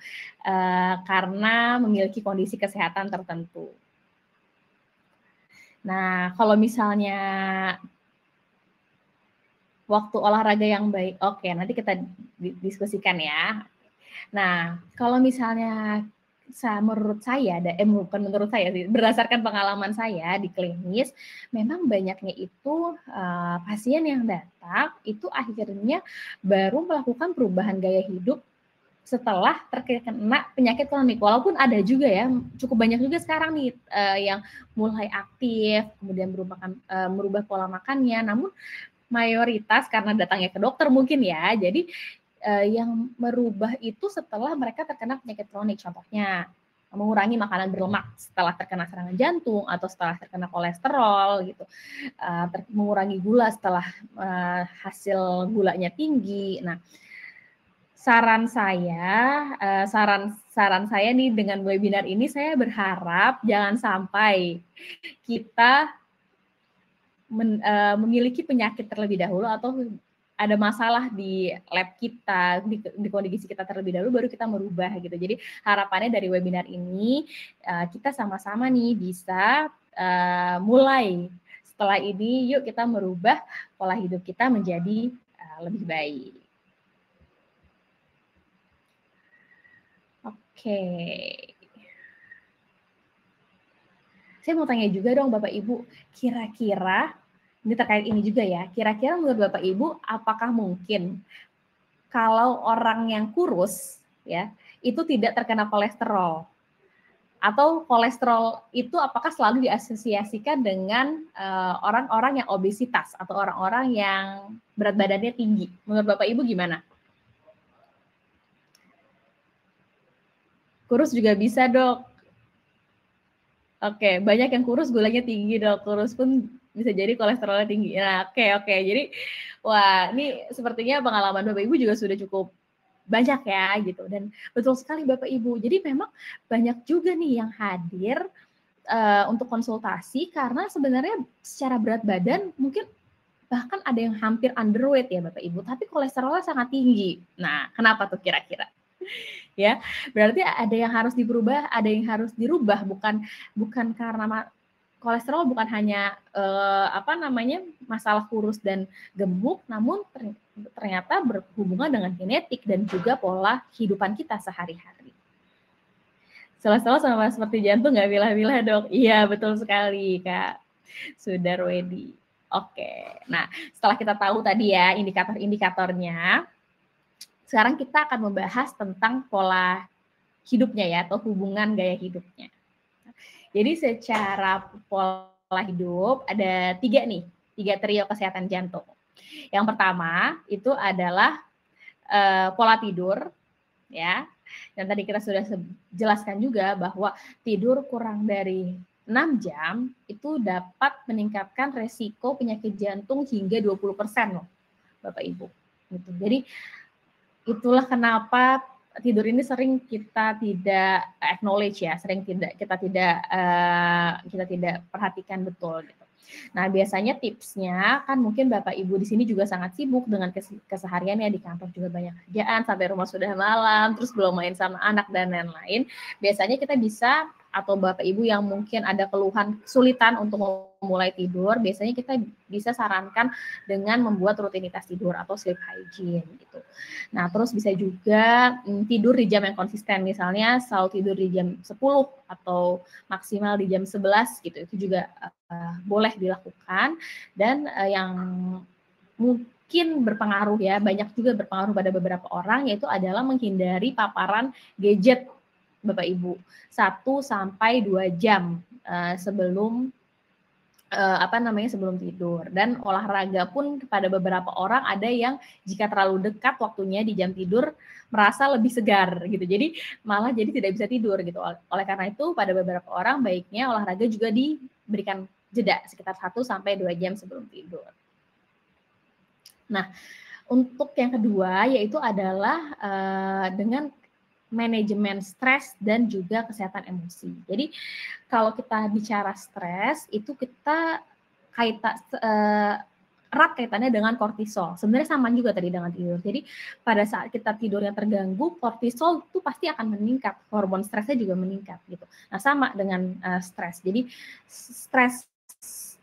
Speaker 1: karena memiliki kondisi kesehatan tertentu? Nah, kalau misalnya waktu olahraga yang baik, oke, nanti kita diskusikan ya. Nah, kalau misalnya menurut saya, bukan menurut saya sih, berdasarkan pengalaman saya di klinis, memang banyaknya itu pasien yang datang itu akhirnya baru melakukan perubahan gaya hidup setelah terkena penyakit kronik. Walaupun ada juga ya, cukup banyak juga sekarang nih yang mulai aktif, kemudian merubah pola makannya, namun mayoritas karena datangnya ke dokter mungkin ya, jadi yang merubah itu setelah mereka terkena penyakit kronik. Contohnya mengurangi makanan berlemak setelah terkena serangan jantung atau setelah terkena kolesterol gitu, mengurangi gula setelah hasil gulanya tinggi. Nah, saran saya nih dengan webinar ini, saya berharap jangan sampai kita memiliki penyakit terlebih dahulu atau ada masalah di lab kita, di kondisi kita terlebih dahulu, baru kita merubah gitu. Jadi harapannya dari webinar ini kita sama-sama nih bisa mulai setelah ini, yuk kita merubah pola hidup kita menjadi lebih baik. Oke. Saya mau tanya juga dong Bapak Ibu, kira-kira ini terkait ini juga ya, kira-kira menurut Bapak Ibu apakah mungkin kalau orang yang kurus ya itu tidak terkena kolesterol? Atau kolesterol itu apakah selalu diasosiasikan dengan orang-orang yang obesitas atau orang-orang yang berat badannya tinggi? Menurut Bapak Ibu gimana? Kurus juga bisa, Dok. Oke, banyak yang kurus gulanya tinggi, Dok. Kurus pun bisa jadi kolesterolnya tinggi. Nah, oke. Jadi, wah, ini sepertinya pengalaman Bapak Ibu juga sudah cukup banyak ya, gitu. Dan betul sekali Bapak Ibu. Jadi memang banyak juga nih yang hadir untuk konsultasi karena sebenarnya secara berat badan mungkin bahkan ada yang hampir underweight ya Bapak Ibu, tapi kolesterolnya sangat tinggi. Nah, kenapa tuh kira-kira? Ya, berarti ada yang harus dirubah, ada yang harus dirubah, bukan karena kolesterol bukan hanya masalah kurus dan gemuk, namun ternyata berhubungan dengan genetik dan juga pola kehidupan kita sehari-hari. Sela-sela sama seperti jantung nggak milah-milah dok. Iya betul sekali Kak Sudarwedi. Oke, nah setelah kita tahu tadi ya indikator-indikatornya, sekarang kita akan membahas tentang pola hidupnya ya atau hubungan gaya hidupnya. Jadi secara pola hidup ada tiga trio kesehatan jantung. Yang pertama itu adalah pola tidur, ya. Dan tadi kita sudah jelaskan juga bahwa tidur kurang dari 6 jam itu dapat meningkatkan resiko penyakit jantung hingga 20% loh, Bapak Ibu. Gitu. Jadi itulah kenapa tidur ini sering kita tidak acknowledge ya, sering kita tidak perhatikan betul gitu. Nah, biasanya tipsnya kan mungkin Bapak Ibu di sini juga sangat sibuk dengan kesehariannya, di kantor juga banyak kerjaan, sampai rumah sudah malam, terus belum main sama anak dan lain-lain. Biasanya kita bisa, atau Bapak Ibu yang mungkin ada keluhan kesulitan untuk memulai tidur, biasanya kita bisa sarankan dengan membuat rutinitas tidur atau sleep hygiene gitu. Nah, terus bisa juga tidur di jam yang konsisten, misalnya selalu tidur di jam 10 atau maksimal di jam 11 gitu. Itu juga boleh dilakukan. Dan yang mungkin berpengaruh ya, banyak juga berpengaruh pada beberapa orang, yaitu adalah menghindari paparan gadget Bapak Ibu 1-2 jam sebelum sebelum tidur. Dan olahraga pun kepada beberapa orang ada yang jika terlalu dekat waktunya di jam tidur merasa lebih segar gitu. Jadi malah jadi tidak bisa tidur gitu. Oleh karena itu pada beberapa orang baiknya olahraga juga diberikan jeda sekitar 1-2 jam sebelum tidur. Nah, untuk yang kedua yaitu adalah dengan manajemen stres dan juga kesehatan emosi. Jadi kalau kita bicara stres itu kita erat kaitannya dengan kortisol. Sebenarnya sama juga tadi dengan tidur. Jadi pada saat kita tidurnya terganggu, kortisol itu pasti akan meningkat, hormon stresnya juga meningkat gitu. Nah sama dengan stres. Jadi stres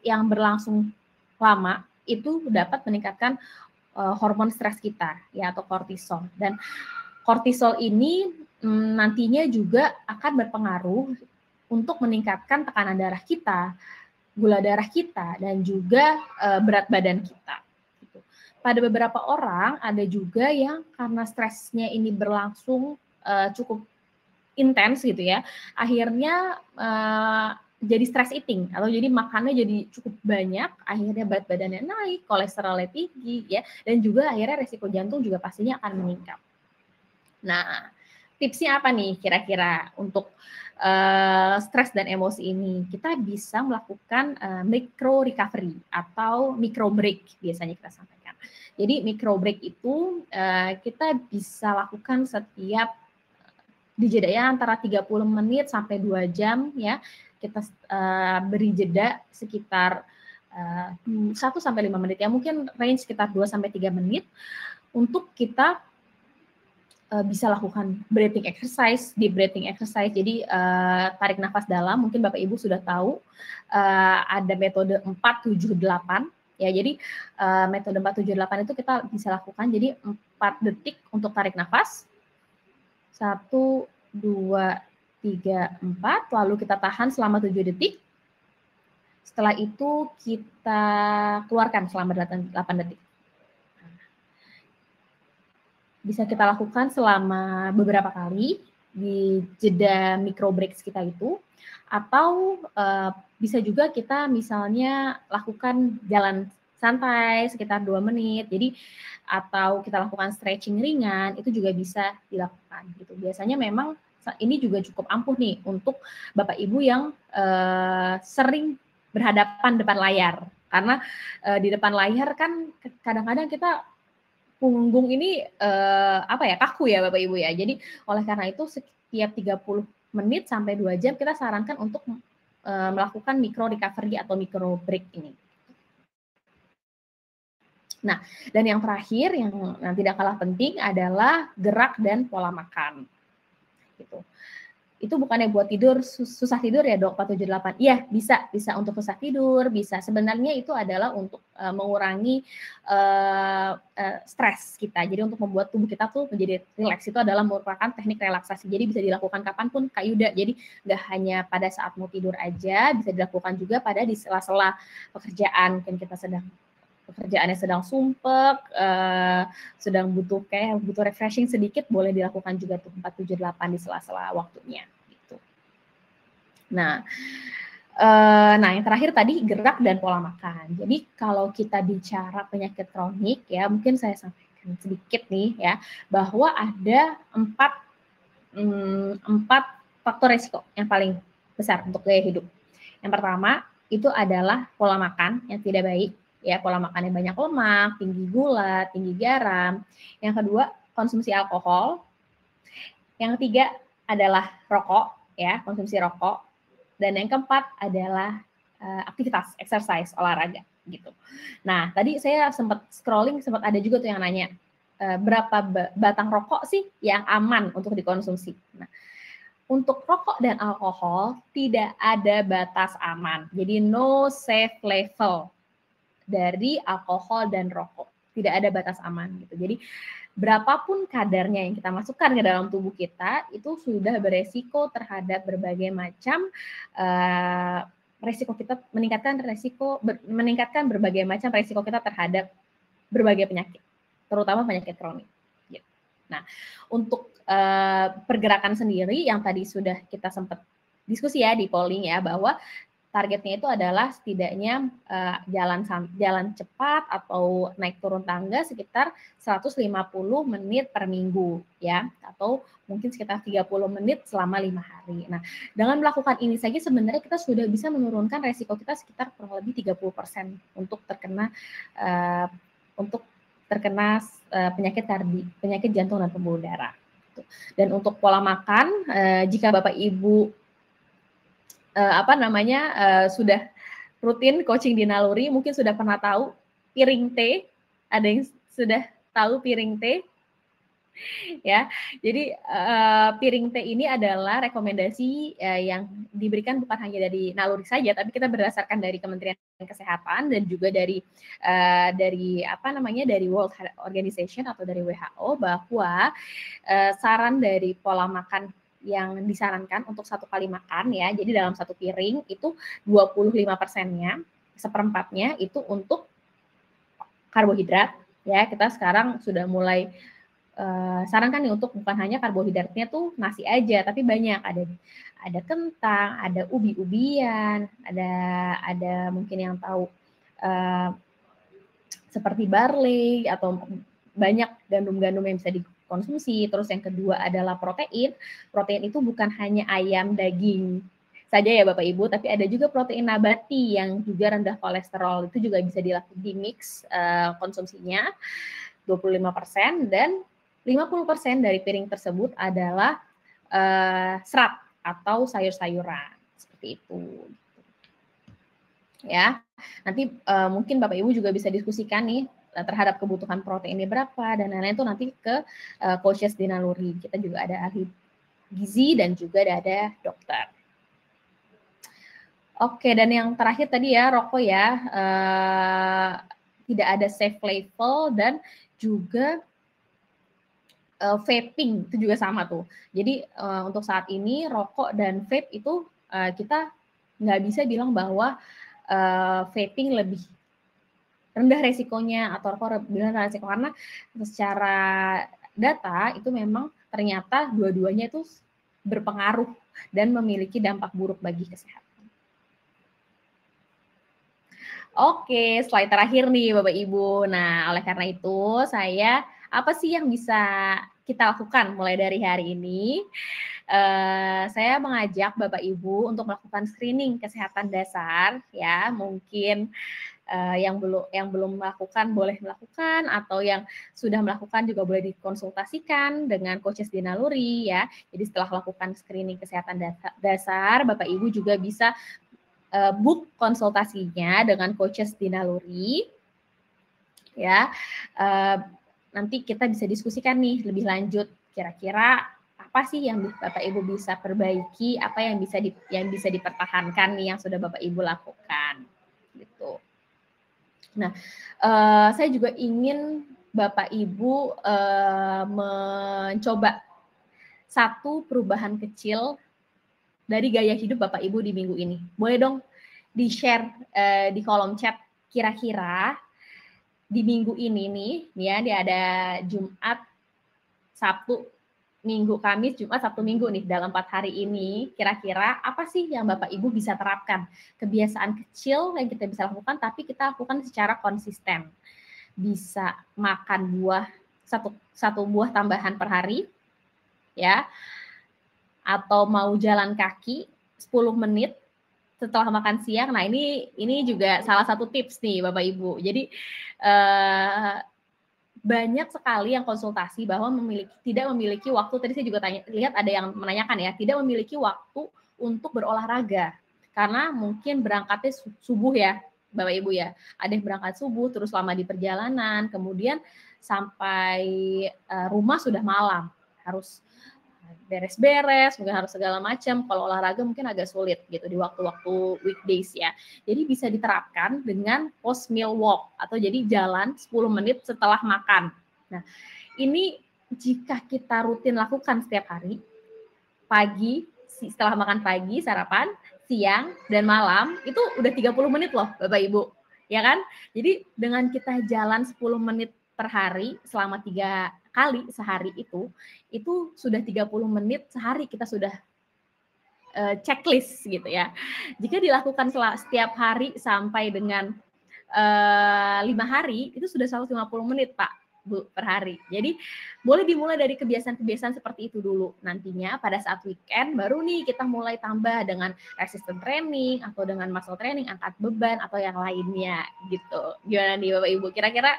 Speaker 1: yang berlangsung lama itu dapat meningkatkan hormon stres kita ya atau kortisol. Dan kortisol ini nantinya juga akan berpengaruh untuk meningkatkan tekanan darah kita, gula darah kita, dan juga berat badan kita. Gitu. Pada beberapa orang ada juga yang karena stresnya ini berlangsung cukup intens gitu ya, akhirnya jadi stress eating atau jadi makannya jadi cukup banyak, akhirnya berat badannya naik, kolesterolnya tinggi ya, dan juga akhirnya resiko jantung juga pastinya akan meningkat. Nah, tipsnya apa nih kira-kira untuk stres dan emosi ini? Kita bisa melakukan micro recovery atau micro break biasanya kita sampaikan. Jadi micro break itu kita bisa lakukan setiap di jedanya antara 30 menit sampai 2 jam ya. Kita beri jeda sekitar 1-5 menit ya, mungkin range sekitar 2-3 menit untuk kita bisa lakukan breathing exercise, deep breathing exercise. Jadi tarik nafas dalam, mungkin Bapak Ibu sudah tahu ada metode 4-7-8 ya. Jadi metode 4-7-8 itu kita bisa lakukan. Jadi 4 detik untuk tarik nafas. 1, 2, 3, 4, lalu kita tahan selama 7 detik. Setelah itu kita keluarkan selama 8 detik. Bisa kita lakukan selama beberapa kali di jeda micro breaks kita itu, atau bisa juga kita misalnya lakukan jalan santai sekitar 2 menit, jadi atau kita lakukan stretching ringan, itu juga bisa dilakukan gitu. Biasanya memang ini juga cukup ampuh nih untuk Bapak Ibu yang sering berhadapan depan layar, karena di depan layar kan kadang-kadang kita punggung ini kaku ya Bapak Ibu ya. Jadi oleh karena itu setiap 30 menit sampai 2 jam kita sarankan untuk melakukan micro recovery atau micro break ini. Nah, dan yang terakhir yang tidak kalah penting adalah gerak dan pola makan. Gitu. itu bukannya buat tidur, susah tidur ya dok, 478? Iya, bisa untuk susah tidur, bisa. Sebenarnya itu adalah untuk mengurangi stres kita. Jadi untuk membuat tubuh kita tuh menjadi rileks, itu adalah merupakan teknik relaksasi. Jadi bisa dilakukan kapanpun Kak Yuda. Jadi nggak hanya pada saat mau tidur aja, bisa dilakukan juga pada di sela-sela pekerjaan. Mungkin kita pekerjaannya sedang sumpek, sedang butuh refreshing sedikit, boleh dilakukan juga tuh 478 di sela-sela waktunya gitu. Nah, yang terakhir tadi gerak dan pola makan. Jadi kalau kita bicara penyakit kronik ya, mungkin saya sampaikan sedikit nih ya, bahwa ada 4 faktor resiko yang paling besar untuk gaya hidup. Yang pertama itu adalah pola makan yang tidak baik. Ya, pola makannya banyak lemak, tinggi gula, tinggi garam. Yang kedua, konsumsi alkohol. Yang ketiga adalah rokok, ya, konsumsi rokok. Dan yang keempat adalah aktivitas, exercise, olahraga, gitu. Nah, tadi saya sempat scrolling, sempat ada juga tuh yang nanya, berapa batang rokok sih yang aman untuk dikonsumsi. Nah, untuk rokok dan alkohol tidak ada batas aman. Jadi no safe level dari alkohol dan rokok. Tidak ada batas aman gitu. Jadi berapapun kadarnya yang kita masukkan ke dalam tubuh kita itu sudah beresiko terhadap berbagai macam resiko kita, meningkatkan berbagai macam resiko kita terhadap berbagai penyakit, terutama penyakit kronik. Nah, untuk pergerakan sendiri yang tadi sudah kita sempat diskusi ya di polling ya, bahwa targetnya itu adalah setidaknya jalan cepat atau naik turun tangga sekitar 150 menit per minggu ya, atau mungkin sekitar 30 menit selama 5 hari. Nah, dengan melakukan ini saja sebenarnya kita sudah bisa menurunkan resiko kita sekitar kurang lebih 30% untuk terkena penyakit jantung dan pembuluh darah. Dan untuk pola makan, jika Bapak Ibu sudah rutin coaching di Naluri, mungkin sudah pernah tahu piring teh. Ada yang sudah tahu piring teh? Ya, jadi piring teh ini adalah rekomendasi yang diberikan bukan hanya dari Naluri saja, tapi kita berdasarkan dari Kementerian Kesehatan dan juga dari World Health Organization atau dari WHO, bahwa saran dari pola makan yang disarankan untuk satu kali makan ya, jadi dalam satu piring itu 25%-nya, seperempatnya itu untuk karbohidrat ya. Kita sekarang sudah mulai sarankan nih untuk bukan hanya karbohidratnya tuh nasi aja, tapi banyak, ada kentang, ada ubi-ubian, ada mungkin yang tahu seperti barley atau banyak gandum-gandum yang bisa dikonsumsi. Terus yang kedua adalah protein. Protein itu bukan hanya ayam, daging saja ya Bapak Ibu, tapi ada juga protein nabati yang juga rendah kolesterol. Itu juga bisa dilakukan di mix konsumsinya 25%, dan 50% dari piring tersebut adalah serat atau sayur-sayuran seperti itu. Ya, nanti mungkin Bapak Ibu juga bisa diskusikan nih terhadap kebutuhan proteinnya berapa dan lain-lain, itu nanti ke coaches di Naluri. Kita juga ada ahli gizi dan juga ada dokter. Oke, dan yang terakhir tadi ya rokok ya, tidak ada safe level, dan juga vaping itu juga sama tuh. Jadi untuk saat ini rokok dan vape itu kita nggak bisa bilang bahwa vaping lebih rendah resikonya atau rokok lebih rendah resiko, karena secara data itu memang ternyata dua-duanya itu berpengaruh dan memiliki dampak buruk bagi kesehatan. Oke, slide terakhir nih Bapak Ibu. Nah, oleh karena itu apa sih yang bisa kita lakukan mulai dari hari ini? Saya mengajak Bapak Ibu untuk melakukan screening kesehatan dasar ya. Mungkin yang belum melakukan boleh melakukan, atau yang sudah melakukan juga boleh dikonsultasikan dengan coaches di Naluri ya. Jadi setelah melakukan screening kesehatan dasar, Bapak Ibu juga bisa book konsultasinya dengan coaches di Naluri ya. Nanti kita bisa diskusikan nih lebih lanjut, kira-kira apa sih yang Bapak Ibu bisa perbaiki, apa yang bisa dipertahankan nih yang sudah Bapak Ibu lakukan gitu. Nah, saya juga ingin Bapak Ibu mencoba satu perubahan kecil dari gaya hidup Bapak Ibu di minggu ini. Boleh dong di-share di kolom chat kira-kira di minggu ini nih, ya, dia ada Jumat, Sabtu, Minggu, Kamis, Jumat, Sabtu, Minggu nih, dalam 4 hari ini, kira-kira apa sih yang Bapak Ibu bisa terapkan? Kebiasaan kecil yang kita bisa lakukan, tapi kita lakukan secara konsisten. Bisa makan satu buah tambahan per hari, ya, atau mau jalan kaki 10 menit setelah makan siang. Nah, ini juga salah satu tips nih Bapak Ibu. Jadi banyak sekali yang konsultasi bahwa tidak memiliki waktu. Tadi saya juga lihat ada yang menanyakan ya, tidak memiliki waktu untuk berolahraga karena mungkin berangkatnya subuh ya Bapak Ibu ya. Ada yang berangkat subuh terus lama di perjalanan, kemudian sampai rumah sudah malam, harus beres-beres, mungkin harus segala macam. Kalau olahraga mungkin agak sulit gitu di waktu-waktu weekdays ya. Jadi bisa diterapkan dengan post meal walk atau jadi jalan 10 menit setelah makan. Nah, ini jika kita rutin lakukan setiap hari, pagi, setelah makan pagi, sarapan, siang, dan malam, itu udah 30 menit loh Bapak Ibu. Ya kan? Jadi dengan kita jalan 10 menit per hari selama 3 kali sehari itu sudah 30 menit sehari kita sudah checklist gitu ya. Jika dilakukan setiap hari sampai dengan 5 hari, itu sudah 150 menit Pak, Bu, per hari. Jadi boleh dimulai dari kebiasaan-kebiasaan seperti itu dulu. Nantinya pada saat weekend baru nih kita mulai tambah dengan resistance training atau dengan muscle training, angkat beban atau yang lainnya gitu. Gimana nih Bapak Ibu? Kira-kira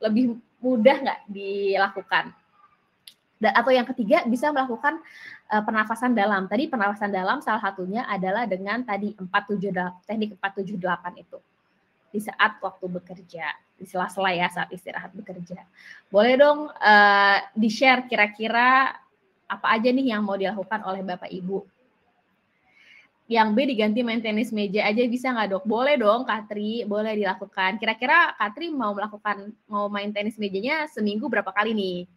Speaker 1: lebih mudah nggak dilakukan? Atau yang ketiga bisa melakukan pernafasan dalam. Tadi pernafasan dalam salah satunya adalah dengan tadi teknik 478 itu. Di saat waktu bekerja, di sela-sela ya saat istirahat bekerja. Boleh dong di-share kira-kira apa aja nih yang mau dilakukan oleh Bapak Ibu. Yang B diganti main tenis meja aja bisa nggak dok? Boleh dong Katri, boleh dilakukan. Kira-kira Katri mau main tenis mejanya seminggu berapa kali nih?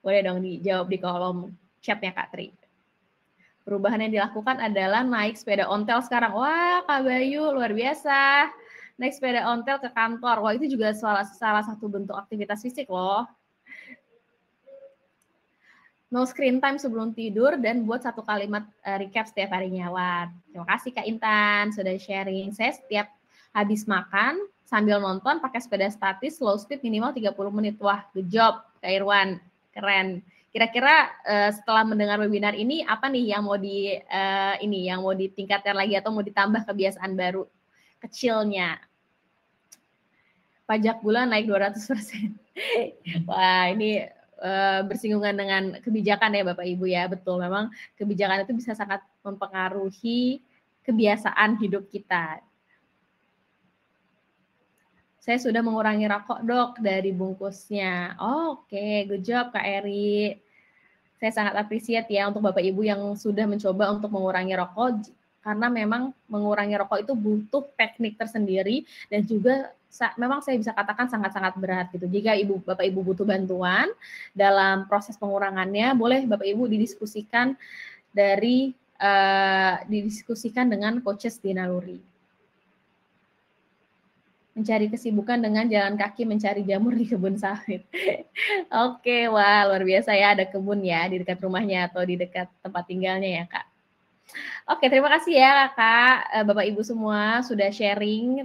Speaker 1: Boleh dong dijawab di kolom chatnya Kak Tri. Perubahan yang dilakukan adalah naik sepeda ontel sekarang. Wah, Kak Bayu, luar biasa. Naik sepeda ontel ke kantor. Wah, itu juga salah satu bentuk aktivitas fisik loh. No screen time sebelum tidur dan buat satu kalimat recap setiap harinya. Wah, terima kasih Kak Intan sudah sharing. Saya setiap habis makan sambil nonton pakai sepeda statis slow speed minimal 30 menit. Wah, good job Kak Irwan. Keren. Kira-kira setelah mendengar webinar ini apa nih yang mau ditingkatkan lagi atau mau ditambah kebiasaan baru kecilnya? Pajak bulan naik 200%. Wah, ini bersinggungan dengan kebijakan ya Bapak Ibu ya. Betul, memang kebijakan itu bisa sangat mempengaruhi kebiasaan hidup kita. Saya sudah mengurangi rokok dok dari bungkusnya. Oke, good job Kak Eri. Saya sangat appreciate ya untuk Bapak Ibu yang sudah mencoba untuk mengurangi rokok, karena memang mengurangi rokok itu butuh teknik tersendiri dan juga memang saya bisa katakan sangat-sangat berat gitu. Jika Bapak Ibu butuh bantuan dalam proses pengurangannya, boleh Bapak Ibu didiskusikan dengan coaches di Naluri. Mencari kesibukan dengan jalan kaki mencari jamur di kebun sawit. Oke, wah luar biasa ya, ada kebun ya di dekat rumahnya atau di dekat tempat tinggalnya ya Kak. Oke, terima kasih ya Kak, Bapak Ibu semua sudah sharing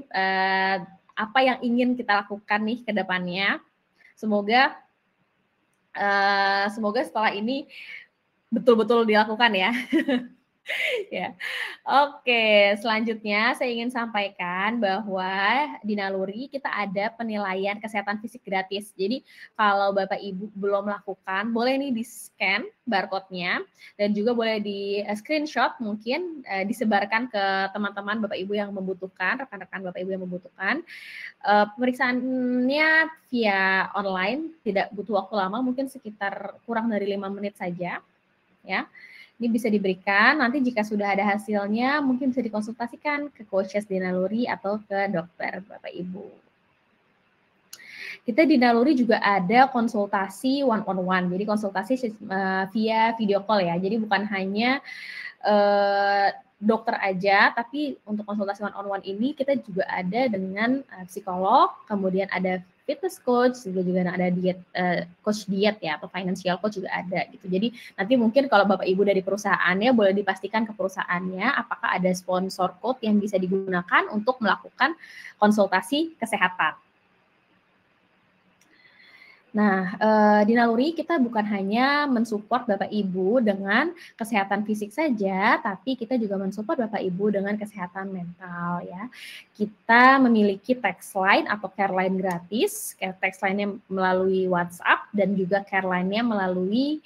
Speaker 1: apa yang ingin kita lakukan nih ke depannya. Semoga setelah ini betul-betul dilakukan ya. Ya. Oke, selanjutnya saya ingin sampaikan bahwa di Naluri kita ada penilaian kesehatan fisik gratis. Jadi kalau Bapak Ibu belum melakukan, boleh nih di-scan barcode-nya dan juga boleh di-screenshot mungkin disebarkan ke teman-teman Bapak Ibu yang membutuhkan, rekan-rekan Bapak Ibu yang membutuhkan. Pemeriksaannya via online, tidak butuh waktu lama, mungkin sekitar kurang dari 5 menit saja, ya. Ini bisa diberikan, nanti jika sudah ada hasilnya mungkin bisa dikonsultasikan ke coaches di Naluri atau ke dokter Bapak Ibu. Kita di Naluri juga ada konsultasi one on one, jadi konsultasi via video call ya, jadi bukan hanya dokter aja, tapi untuk konsultasi one on one ini kita juga ada dengan psikolog, kemudian ada fitness coach, juga ada diet coach diet ya, atau financial coach juga ada gitu. Jadi nanti mungkin kalau Bapak Ibu dari perusahaannya boleh dipastikan ke perusahaannya apakah ada sponsor code yang bisa digunakan untuk melakukan konsultasi kesehatan. Nah, di Naluri kita bukan hanya mensupport Bapak Ibu dengan kesehatan fisik saja, tapi kita juga mensupport Bapak Ibu dengan kesehatan mental ya. Kita memiliki text line atau care line gratis, text line-nya melalui WhatsApp dan juga care line-nya melalui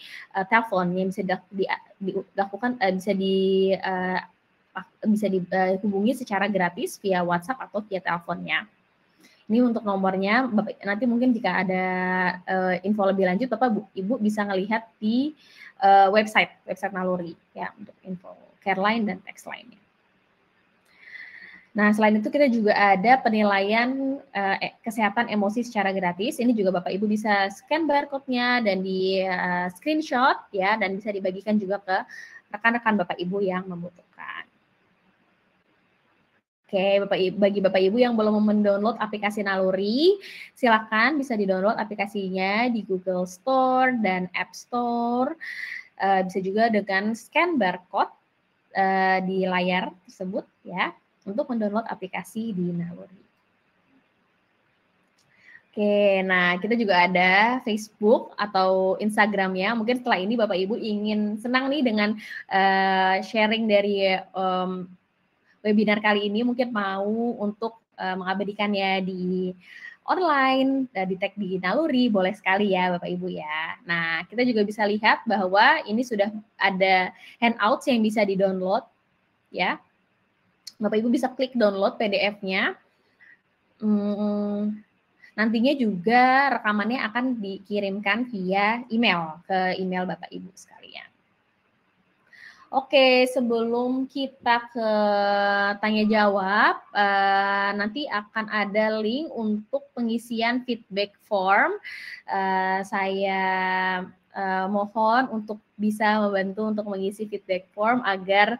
Speaker 1: telepon yang bisa dilakukan bisa dihubungi secara gratis via WhatsApp atau via teleponnya. Ini untuk nomornya, Bapak, nanti mungkin jika ada info lebih lanjut, Bapak Ibu bisa ngelihat di website Naluri ya untuk info care line dan text line-nya. Nah, selain itu kita juga ada penilaian kesehatan emosi secara gratis. Ini juga Bapak Ibu bisa scan barcode-nya dan di screenshot ya, dan bisa dibagikan juga ke rekan-rekan Bapak Ibu yang membutuhkan. Oke, bagi Bapak Ibu yang belum mendownload aplikasi Naluri, silakan bisa di-download aplikasinya di Google Store dan App Store. Bisa juga dengan scan barcode di layar tersebut ya, untuk mendownload aplikasi di Naluri. Oke, nah kita juga ada Facebook atau Instagramnya. Mungkin setelah ini Bapak Ibu ingin senang nih dengan sharing dari webinar kali ini, mungkin mau untuk mengabadikannya di online, di tag di Naluri, boleh sekali ya Bapak Ibu ya. Nah, kita juga bisa lihat bahwa ini sudah ada handouts yang bisa di-download ya. Bapak Ibu bisa klik download PDF-nya. Nantinya juga rekamannya akan dikirimkan via email ke email Bapak Ibu sekalian. Oke, sebelum kita ke tanya jawab, nanti akan ada link untuk pengisian feedback form. Saya mohon untuk bisa membantu untuk mengisi feedback form agar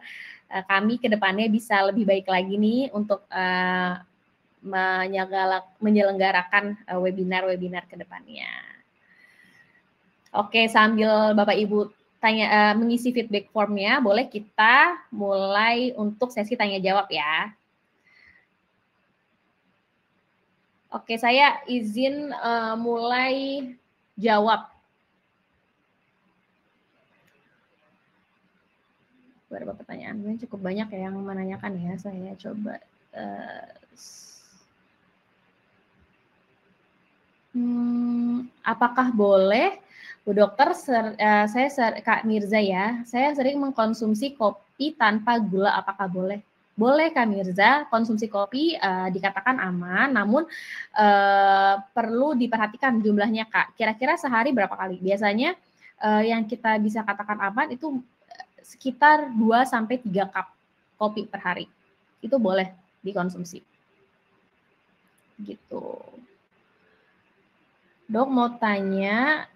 Speaker 1: kami ke depannya bisa lebih baik lagi nih untuk menyelenggarakan webinar-webinar ke depannya. Oke, sambil Bapak Ibu mengisi feedback formnya, boleh kita mulai untuk sesi tanya jawab ya. Oke, saya izin mulai jawab. Beberapa pertanyaan cukup banyak yang menanyakan ya, saya coba. Apakah boleh? Bu Dokter, Kak Mirza ya, saya sering mengkonsumsi kopi tanpa gula, apakah boleh? Boleh Kak Mirza, konsumsi kopi dikatakan aman, namun perlu diperhatikan jumlahnya Kak. Kira-kira sehari berapa kali? Biasanya yang kita bisa katakan aman itu sekitar 2-3 cup kopi per hari. Itu boleh dikonsumsi. Gitu. Dok mau tanya,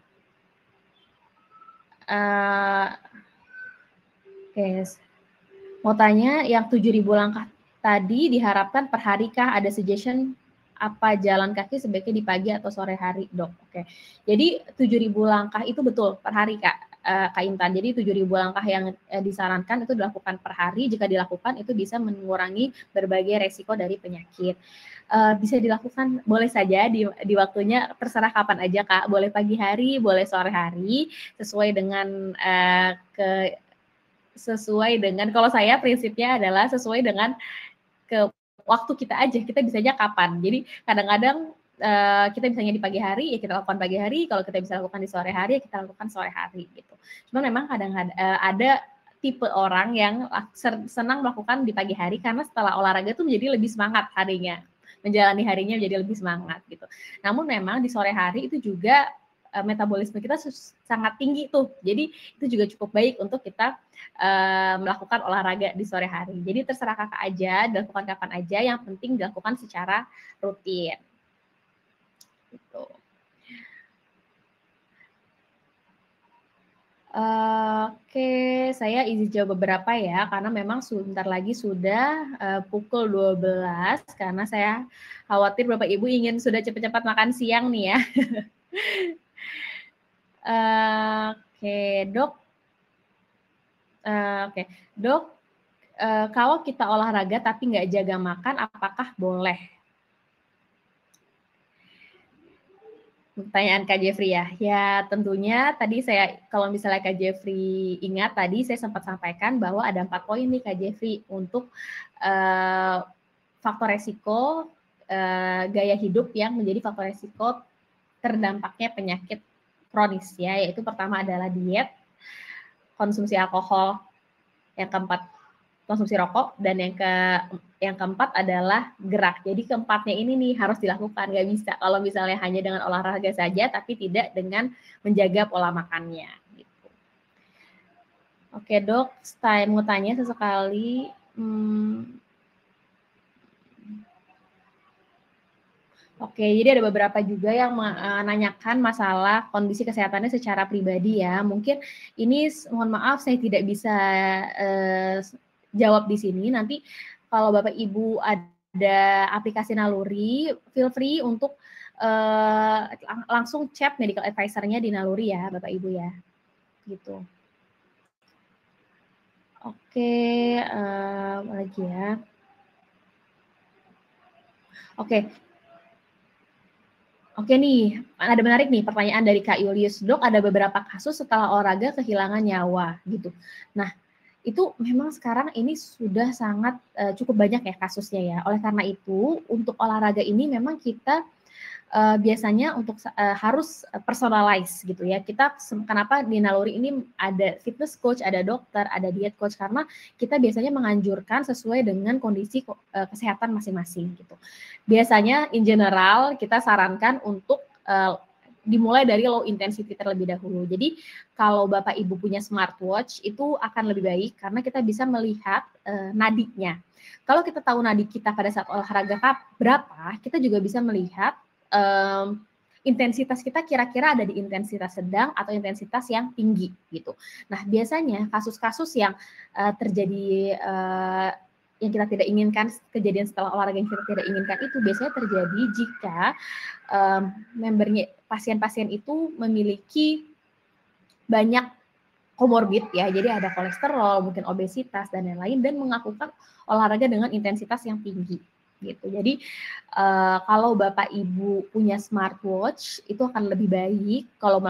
Speaker 1: mau tanya yang 7.000 langkah tadi diharapkan per hari kah? Ada suggestion apa jalan kaki sebaiknya di pagi atau sore hari, Dok? Oke. Jadi 7.000 langkah itu betul per hari Kak Intan. Jadi 7.000 langkah yang disarankan itu dilakukan per hari. Jika dilakukan itu bisa mengurangi berbagai resiko dari penyakit. Bisa dilakukan boleh saja di waktunya terserah kapan aja Kak, boleh pagi hari, boleh sore hari, sesuai dengan sesuai dengan, kalau saya prinsipnya adalah sesuai dengan ke waktu kita aja, kita bisanya kapan. Jadi kadang-kadang kita bisanya di pagi hari, ya kita lakukan pagi hari, kalau kita bisa lakukan di sore hari, ya kita lakukan sore hari gitu. Cuma memang kadang-kadang ada tipe orang yang senang melakukan di pagi hari karena setelah olahraga tuh menjadi lebih semangat harinya, menjalani harinya menjadi lebih semangat gitu. Namun memang di sore hari itu juga metabolisme kita sangat tinggi tuh. Jadi itu juga cukup baik untuk kita melakukan olahraga di sore hari. Jadi terserah kakak aja, dilakukan kapan aja, yang penting dilakukan secara rutin. Gitu. Oke, saya izin jawab beberapa ya, karena memang sebentar lagi sudah pukul 12, karena saya khawatir Bapak Ibu ingin sudah cepat-cepat makan siang nih ya. Oke, Dok. Oke, Dok, kalau kita olahraga tapi nggak jaga makan, apakah boleh? Pertanyaan Kak Jeffrey ya. Ya tentunya tadi kalau misalnya Kak Jeffrey ingat tadi saya sempat sampaikan bahwa ada 4 poin nih Kak Jeffrey untuk faktor resiko gaya hidup yang menjadi faktor resiko terdampaknya penyakit kronis ya, yaitu pertama adalah diet, konsumsi alkohol, yang keempat konsumsi rokok, dan yang keempat adalah gerak. Jadi keempatnya ini nih harus dilakukan, nggak bisa kalau misalnya hanya dengan olahraga saja tapi tidak dengan menjaga pola makannya. Gitu. Oke Dok, saya mau tanya sesekali. Oke, jadi ada beberapa juga yang menanyakan masalah kondisi kesehatannya secara pribadi ya. Mungkin ini mohon maaf saya tidak bisa jawab di sini. Nanti kalau Bapak Ibu ada aplikasi Naluri, feel free untuk langsung chat medical advisor-nya di Naluri ya, Bapak Ibu ya. Gitu. Oke, lagi ya. Oke nih, ada menarik nih pertanyaan dari Kak Julius. Dok, ada beberapa kasus setelah olahraga kehilangan nyawa gitu. Nah, itu memang sekarang ini sudah sangat cukup banyak ya kasusnya ya. Oleh karena itu, untuk olahraga ini memang kita biasanya untuk harus personalize gitu ya. Kita kenapa di Naluri ini ada fitness coach, ada dokter, ada diet coach, karena kita biasanya menganjurkan sesuai dengan kondisi kesehatan masing-masing gitu. Biasanya in general kita sarankan untuk dimulai dari low intensity terlebih dahulu. Jadi kalau Bapak Ibu punya smartwatch itu akan lebih baik karena kita bisa melihat nadinya. Kalau kita tahu nadi kita pada saat olahraga berapa, kita juga bisa melihat intensitas kita kira-kira ada di intensitas sedang atau intensitas yang tinggi gitu. Nah biasanya kasus-kasus yang terjadi yang kita tidak inginkan, kejadian setelah olahraga yang kita tidak inginkan itu biasanya terjadi jika membernya pasien-pasien itu memiliki banyak komorbid ya, jadi ada kolesterol, mungkin obesitas dan lain-lain, dan melakukan olahraga dengan intensitas yang tinggi gitu. Jadi kalau Bapak Ibu punya smartwatch itu akan lebih baik kalau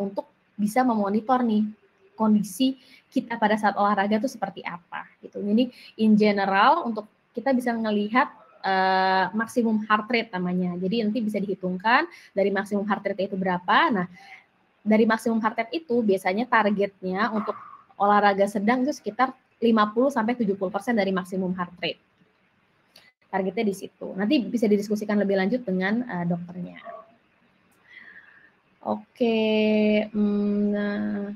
Speaker 1: untuk bisa memonitor nih kondisi kita pada saat olahraga itu seperti apa gitu. Jadi in general untuk kita bisa melihat maksimum heart rate namanya. Jadi nanti bisa dihitungkan dari maksimum heart rate itu berapa. Nah, dari maksimum heart rate itu biasanya targetnya untuk olahraga sedang itu sekitar 50-70% dari maksimum heart rate. Targetnya di situ. Nanti bisa didiskusikan lebih lanjut dengan dokternya. Oke, nah.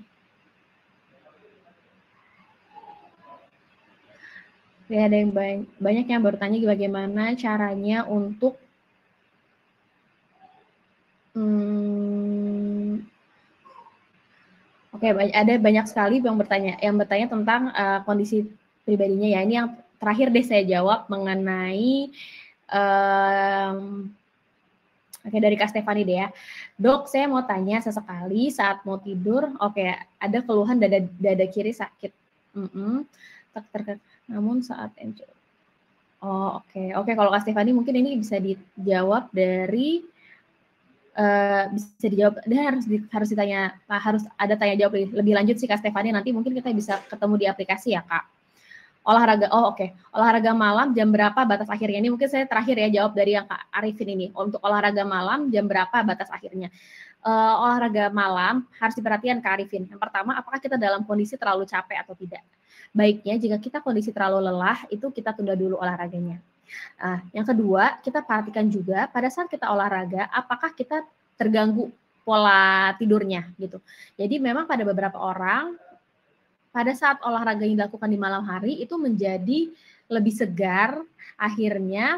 Speaker 1: Ya, ada yang banyak yang bertanya bagaimana caranya untuk Oke, ada banyak sekali yang bertanya tentang kondisi pribadinya ya. Ini yang terakhir deh saya jawab mengenai Oke, dari Kak Stefani deh ya. Dok, saya mau tanya sesekali saat mau tidur, ada keluhan dada kiri sakit. Namun saat oke. Kalau Kak Stefani mungkin ini bisa dijawab dari bisa dijawab, dan harus ditanya, harus ada tanya jawab lebih lanjut sih Kak Stefani, nanti mungkin kita bisa ketemu di aplikasi ya Kak. Olahraga, oke. Olahraga malam jam berapa batas akhirnya? Ini mungkin saya terakhir ya jawab dari yang Kak Arifin ini. Untuk olahraga malam jam berapa batas akhirnya? Olahraga malam harus diperhatikan Kak Arifin. Yang pertama, apakah kita dalam kondisi terlalu capek atau tidak? Baiknya jika kita kondisi terlalu lelah, itu kita tunda dulu olahraganya. Yang kedua, kita perhatikan juga pada saat kita olahraga, apakah kita terganggu pola tidurnya gitu. Jadi memang pada beberapa orang, pada saat olahraga yang dilakukan di malam hari itu menjadi lebih segar, akhirnya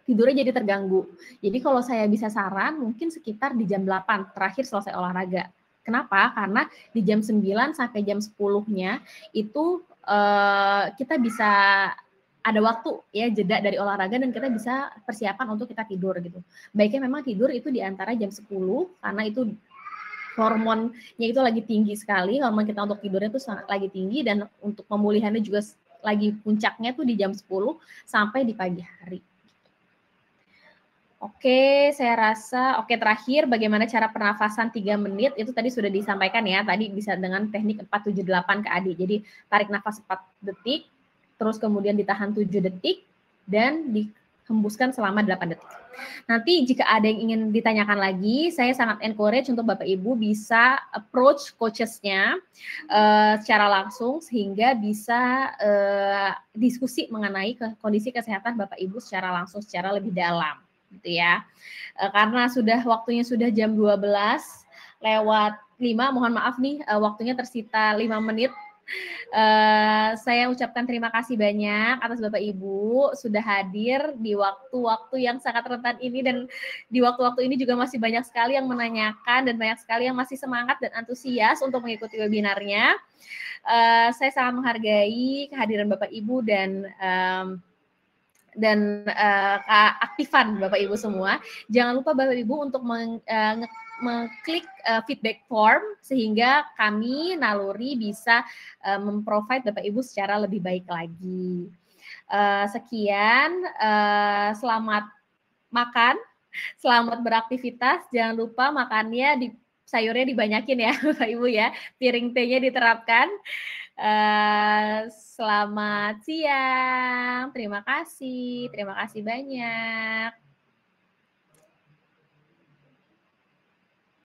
Speaker 1: tidurnya jadi terganggu. Jadi kalau saya bisa saran, mungkin sekitar di jam 8 terakhir selesai olahraga. Kenapa? Karena di jam 9 sampai jam 10-nya itu kita bisa ada waktu ya jeda dari olahraga dan kita bisa persiapan untuk kita tidur gitu. Baiknya memang tidur itu di antara jam 10 karena itu hormonnya itu lagi tinggi sekali, hormon kita untuk tidurnya itu sangat lagi tinggi dan untuk pemulihannya juga lagi puncaknya tuh di jam 10 sampai di pagi hari. Oke, saya rasa terakhir bagaimana cara pernafasan 3 menit itu tadi sudah disampaikan ya. Tadi bisa dengan teknik 478 Kak Adi. Jadi tarik nafas 4 detik, terus kemudian ditahan 7 detik dan dihembuskan selama 8 detik. Nanti jika ada yang ingin ditanyakan lagi, saya sangat encourage untuk Bapak Ibu bisa approach coaches-nya secara langsung sehingga bisa diskusi mengenai kondisi kesehatan Bapak Ibu secara langsung, secara lebih dalam. Gitu ya. Karena waktunya sudah jam 12:05, mohon maaf nih waktunya tersita 5 menit. Saya ucapkan terima kasih banyak atas Bapak Ibu sudah hadir di waktu-waktu yang sangat rentan ini, dan di waktu-waktu ini juga masih banyak sekali yang menanyakan dan banyak sekali yang masih semangat dan antusias untuk mengikuti webinarnya. Saya sangat menghargai kehadiran Bapak Ibu dan keaktifan Bapak Ibu semua. Jangan lupa Bapak Ibu untuk mengklik feedback form sehingga kami Naluri bisa memprovide Bapak Ibu secara lebih baik lagi. Sekian, selamat makan, selamat beraktivitas. Jangan lupa makannya sayurnya dibanyakin ya Bapak Ibu ya. Piring tehnya diterapkan. Selamat siang, terima kasih banyak.